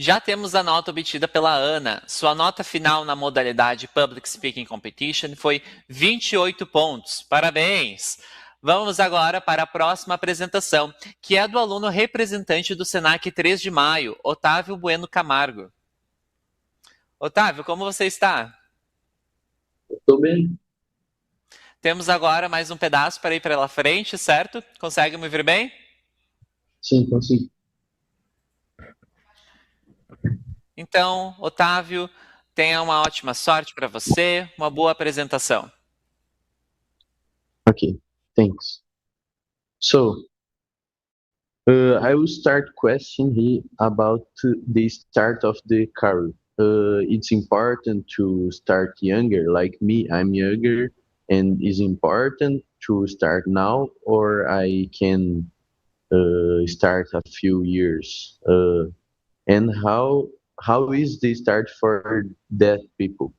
Já temos a nota obtida pela Ana. Sua nota final na modalidade Public Speaking Competition foi 28 pontos. Parabéns! Vamos agora para a próxima apresentação, que é do aluno representante do Senac 3 de Maio, Otávio Bueno Camargo. Otávio, como você está? Estou bem. Temos agora mais um pedaço para ir pela frente, certo? Consegue me ouvir bem? Sim, consigo. Então, Otávio, tenha uma ótima sorte para você, uma boa apresentação. Okay, thanks. So, I will start question here about the start of the career. It's important to start younger, like me, I'm younger, and is important to start now, or I can start a few years. And how is the start for deaf people?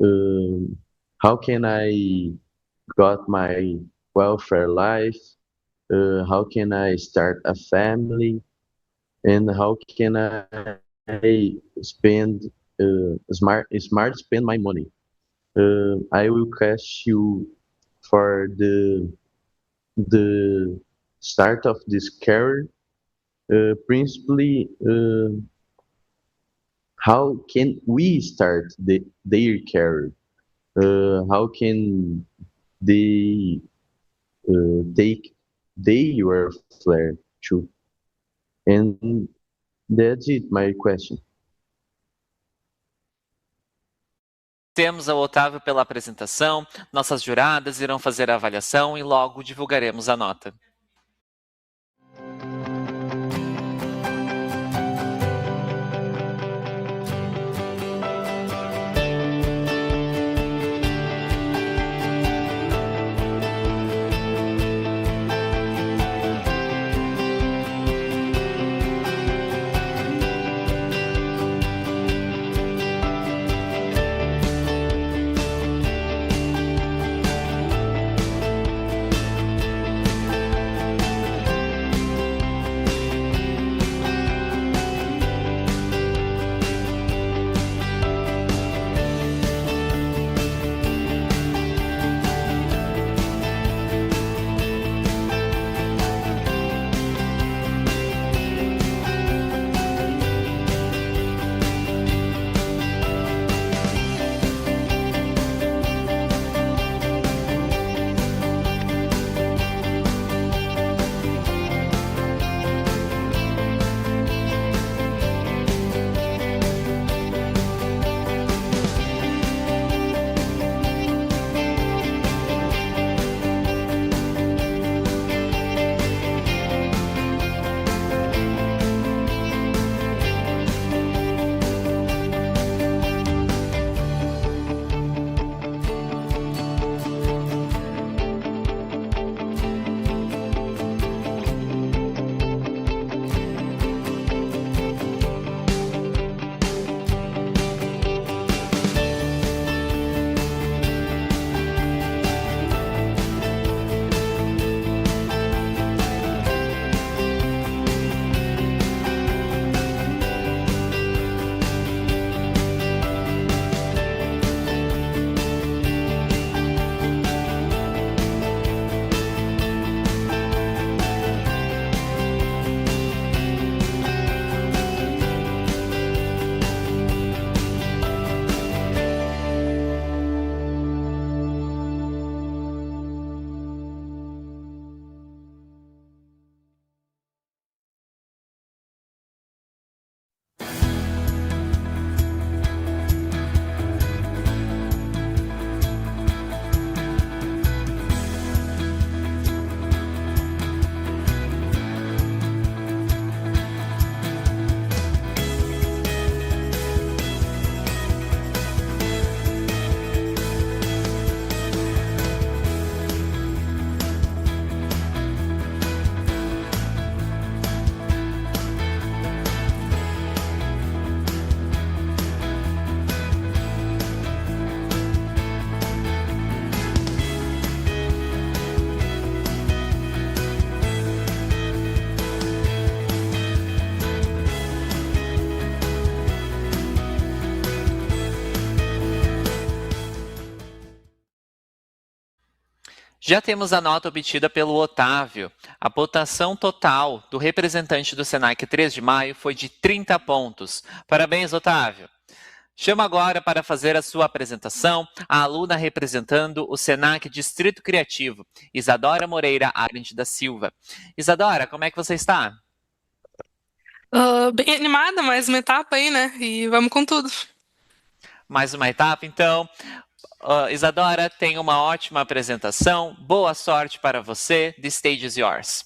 Um, how can I got my welfare life? How can I start a family? And how can I spend smart spend my money? I will ask you for the start of this career, principally, how can we start their career? How can they take their flair too? And that's it, my question. Temos ao Otávio pela apresentação, nossas juradas irão fazer a avaliação e logo divulgaremos a nota. Já temos a nota obtida pelo Otávio. A votação total do representante do Senac 3 de maio foi de 30 pontos. Parabéns, Otávio. Chamo agora para fazer a sua apresentação a aluna representando o Senac Distrito Criativo, Isadora Moreira Arendt da Silva. Isadora, como é que você está? Bem animada, mais uma etapa aí, né? E vamos com tudo. Mais uma etapa, então. Isadora, tenha uma ótima apresentação. Boa sorte para você. The stage is yours.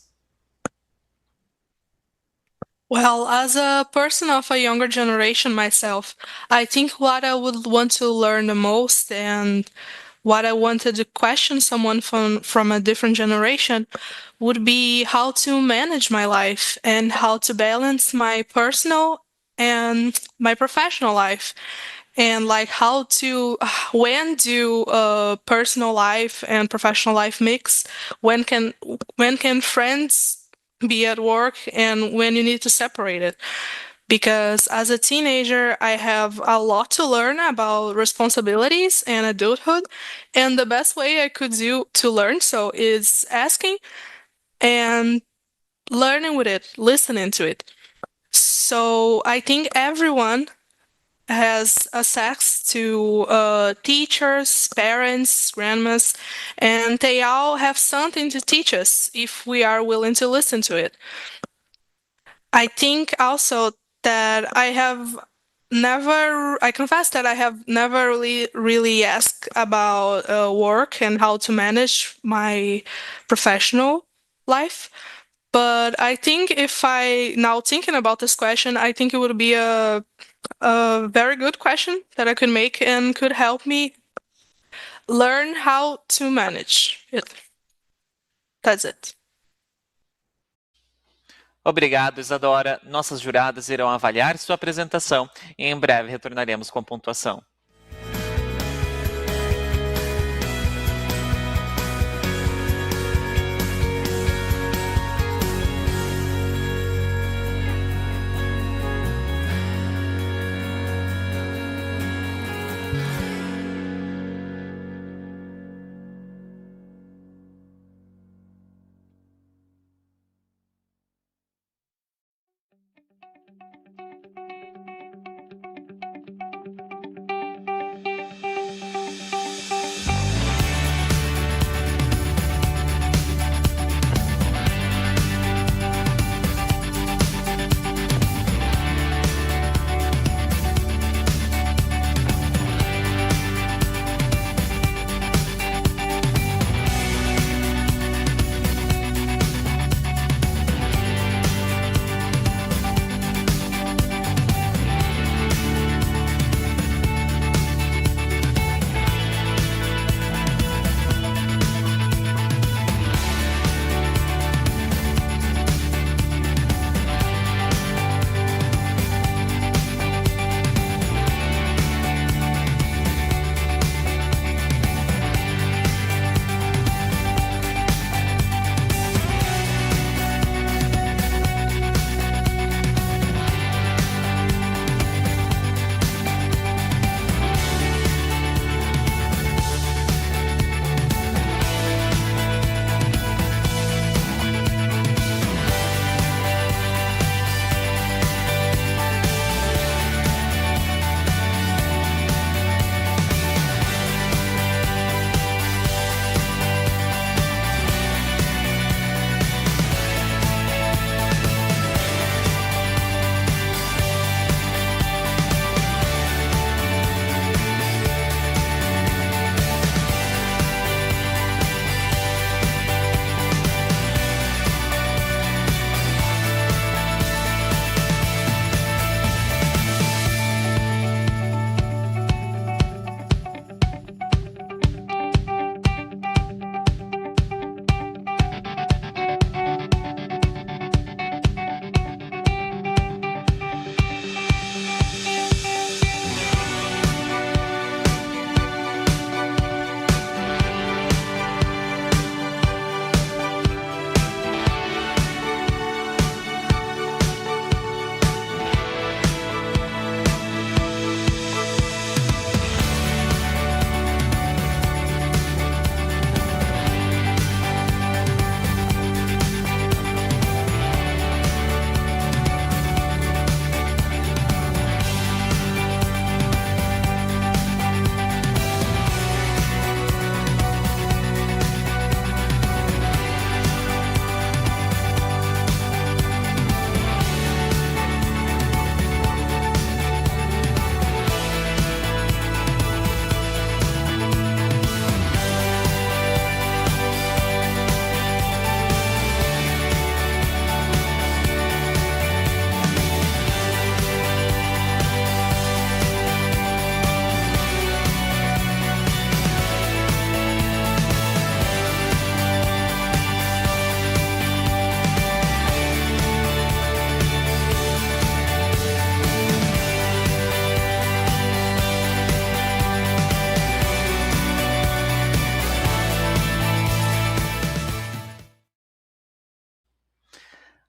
Well, as a person of a younger generation myself, I think what I would want to learn the most and what I wanted to question someone from a different generation would be how to manage my life and how to balance my personal and my professional life. and like how to when do personal life and professional life mix, when can friends be at work and when you need to separate it, because as a teenager I have a lot to learn about responsibilities and adulthood, and the best way I could do to learn so is asking and learning with it, listening to it. So I think everyone has access to teachers, parents, grandmas, and they all have something to teach us if we are willing to listen to it. I think also that I confess that I have never really asked about work and how to manage my professional life. But I think if I now thinking about this question, I think it would be a very good question that I could make and could help me learn how to manage it. That's it. Obrigado, Isadora. Nossas juradas irão avaliar sua apresentação e em breve retornaremos com a pontuação.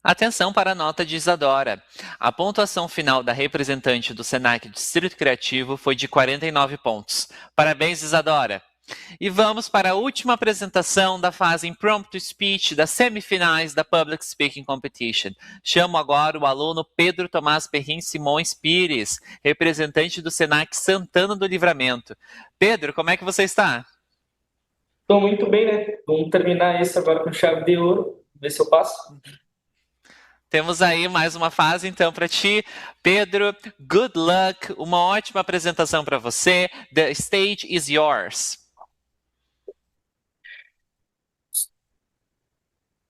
Atenção para a nota de Isadora. A pontuação final da representante do Senac Distrito Criativo foi de 49 pontos. Parabéns, Isadora! E vamos para a última apresentação da fase Impromptu Speech das semifinais da Public Speaking Competition. Chamo agora o aluno Pedro Tomás Perrin Simões Pires, representante do Senac Santana do Livramento. Pedro, como é que você está? Estou muito bem, né? Vamos terminar isso agora com chave de ouro. Ver se eu passo. Temos aí mais uma fase, então, para ti. Pedro, good luck, uma ótima apresentação para você. The stage is yours.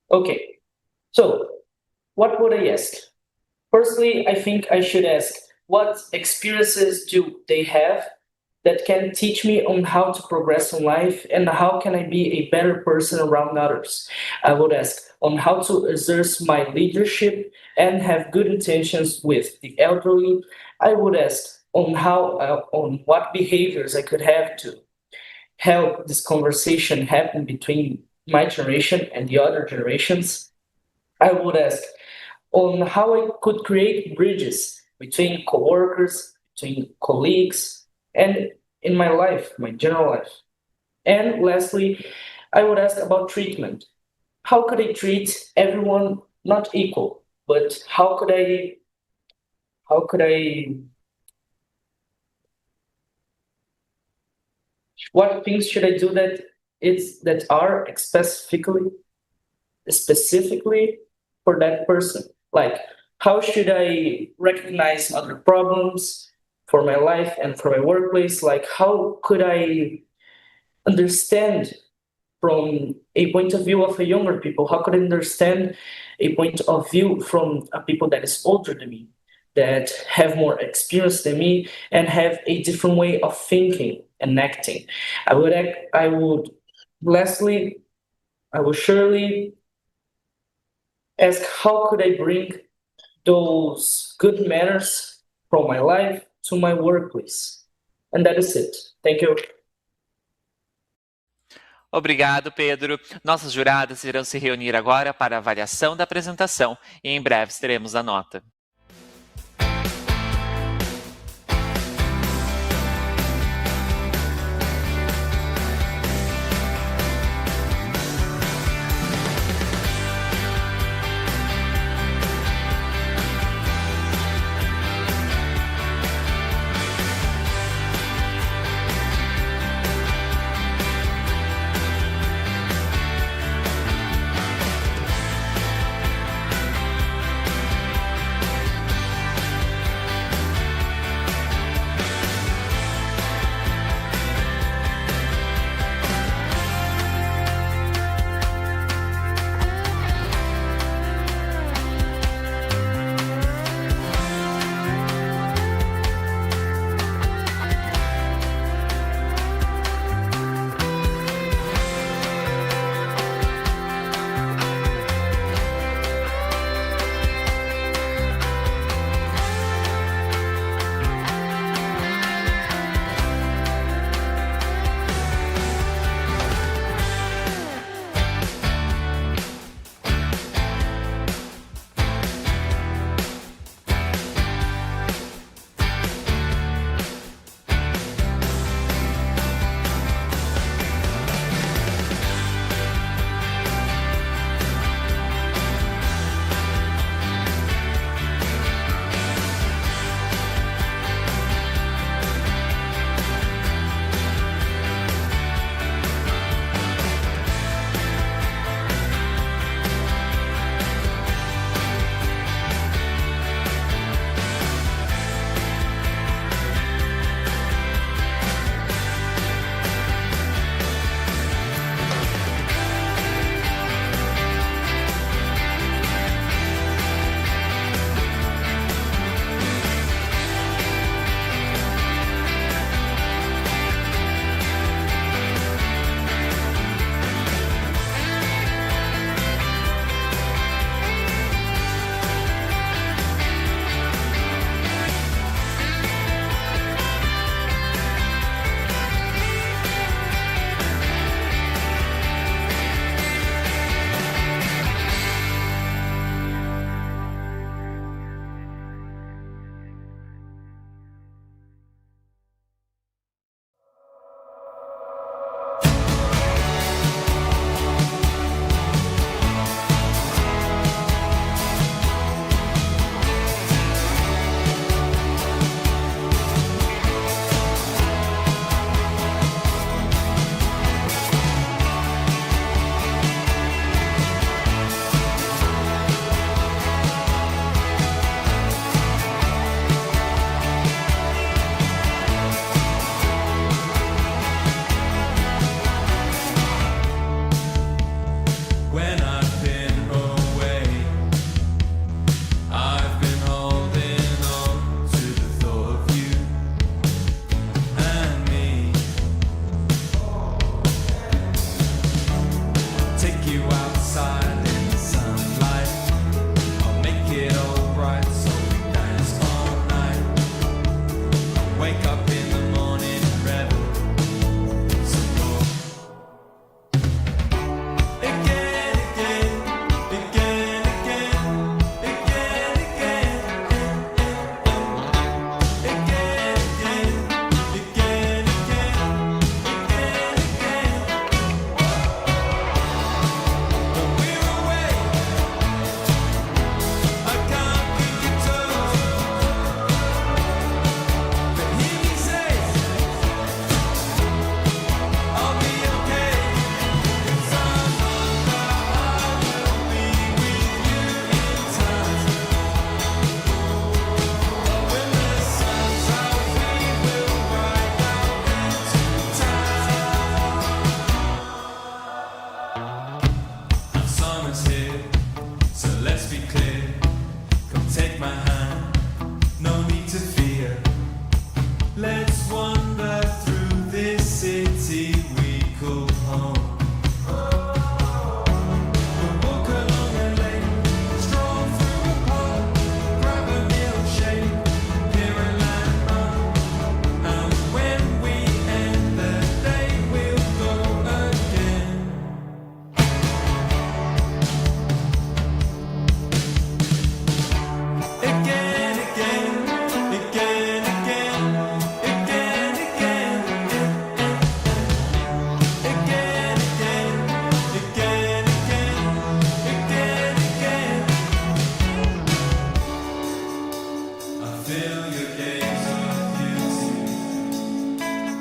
Okay, so what would I ask? Firstly, I think I should ask, what experiences do they have that can teach me on how to progress in life and how can I be a better person around others? I would ask on how to exert my leadership and have good intentions with the elderly. I would ask on on what behaviors I could have to help this conversation happen between my generation and the other generations. I would ask on how I could create bridges between coworkers, between colleagues, and in my life, my general life. And lastly, I would ask about treatment. How could I treat everyone not equal, but how could I what things should I do that are specifically for that person? Like, how should I recognize other problems for my life and for my workplace? Like, how could I understand from a point of view of a younger people? How could I understand a point of view from a people that is older than me, that have more experience than me, and have a different way of thinking and acting? Lastly, I would surely ask how could I bring those good manners from my life to my workplace. And that is it. Thank you. Obrigado, Pedro. Nossas juradas irão se reunir agora para a avaliação da apresentação e em breve teremos a nota.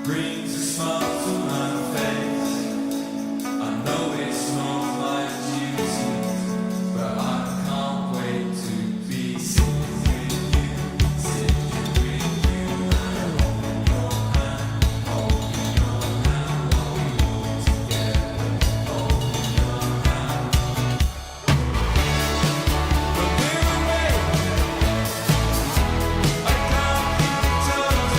brings a smile to my face. I know it's not my duty, but I can't wait to be sitting with you, sitting with you, and holding your hand, holding your hand, while we walk together, holding your hand. But we're away, I can't keep it together.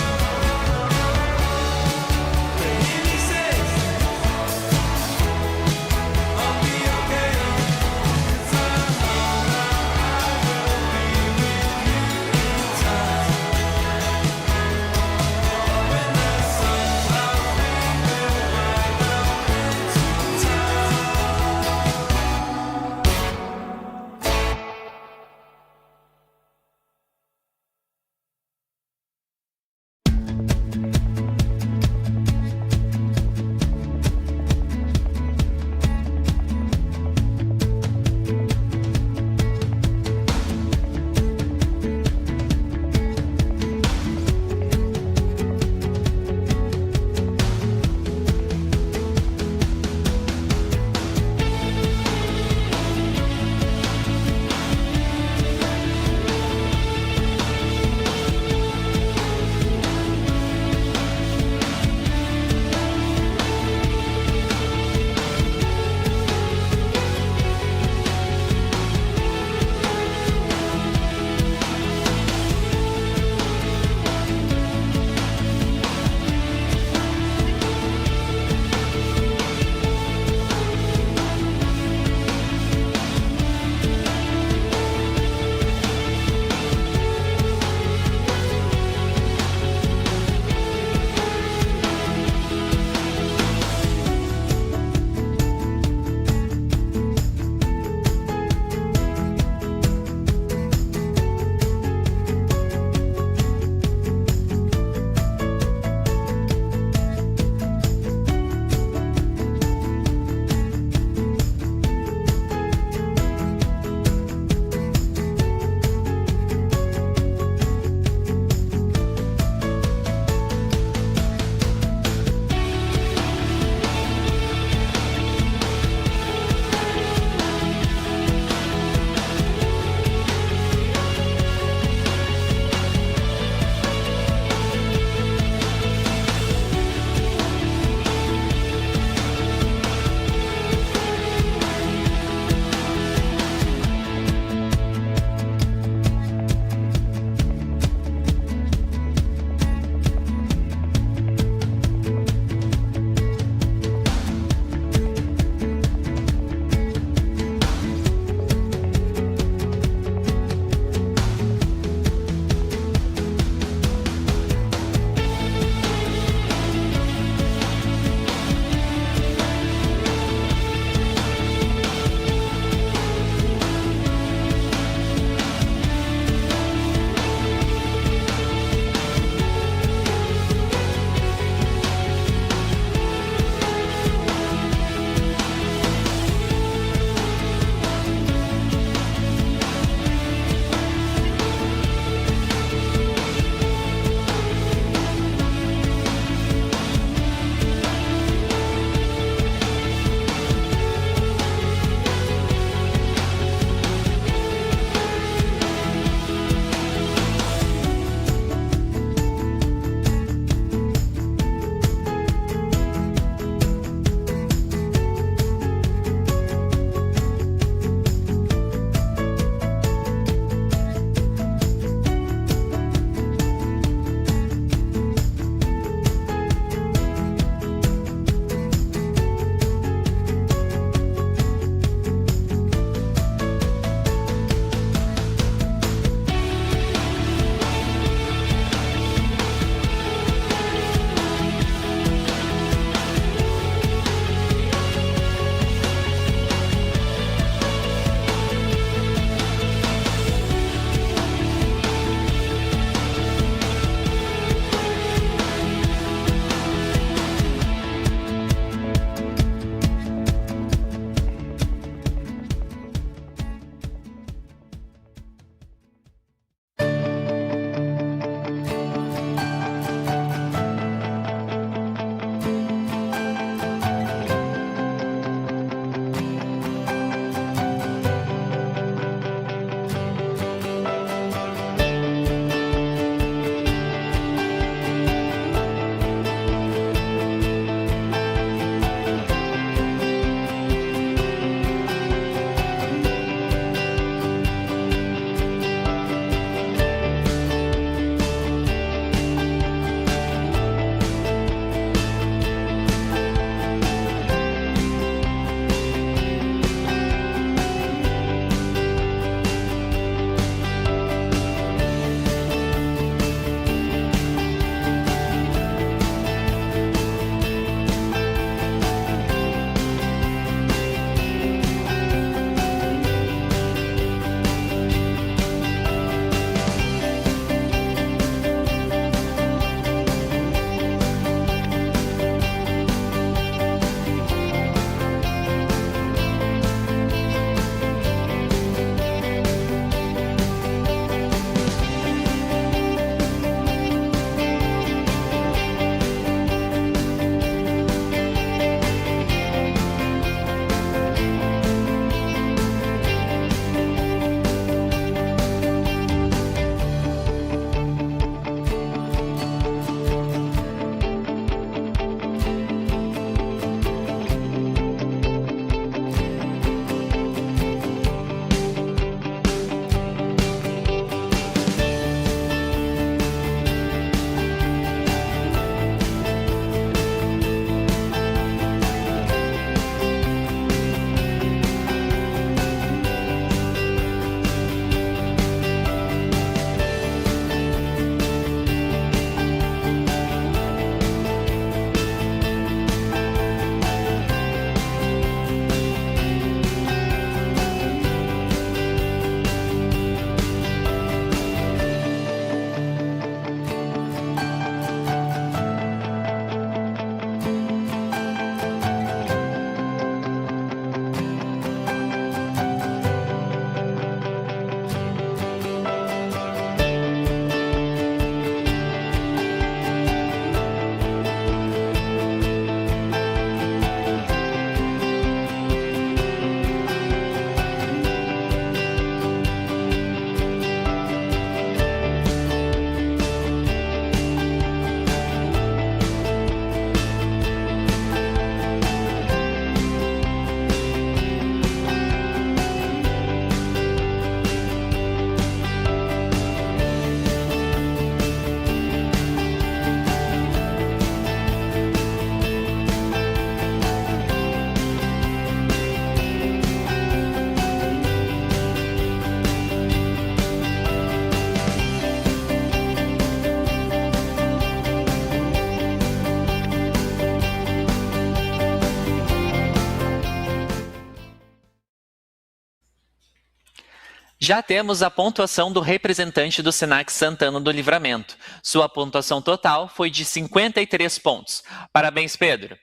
Já temos a pontuação do representante do Senac Santana do Livramento. Sua pontuação total foi de 53 pontos. Parabéns, Pedro!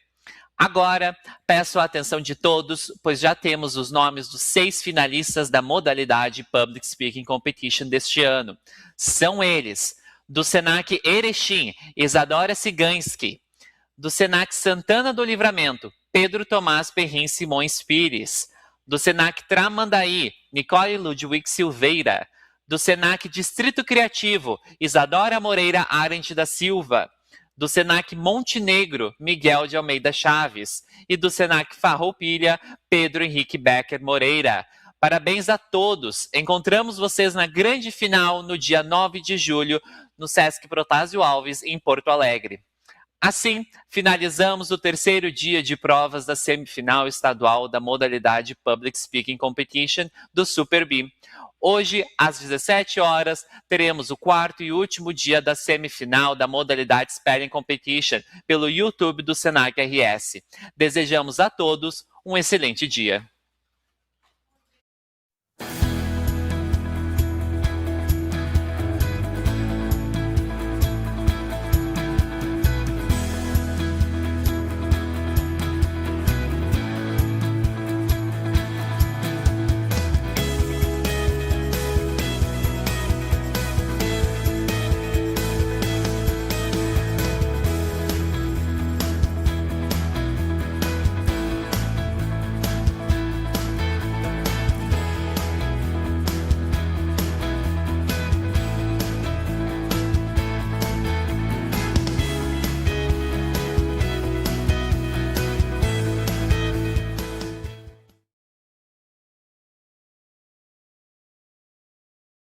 Agora, peço a atenção de todos, pois já temos os nomes dos 6 finalistas da modalidade Public Speaking Competition deste ano. São eles: do Senac Erechim, Isadora Ciganski; do Senac Santana do Livramento, Pedro Tomás Perrin Simões Pires; do Senac Tramandaí, Nicole Ludwig Silveira; do Senac Distrito Criativo, Isadora Moreira Arendt da Silva; do Senac Montenegro, Miguel de Almeida Chaves; e do Senac Farroupilha, Pedro Henrique Becker Moreira. Parabéns a todos! Encontramos vocês na grande final no dia 9 de julho, no Sesc Protásio Alves, em Porto Alegre. Assim, finalizamos o terceiro dia de provas da semifinal estadual da modalidade Public Speaking Competition do Super B. Hoje, às 17 horas, teremos o quarto e último dia da semifinal da modalidade Spelling Competition pelo YouTube do Senac RS. Desejamos a todos um excelente dia.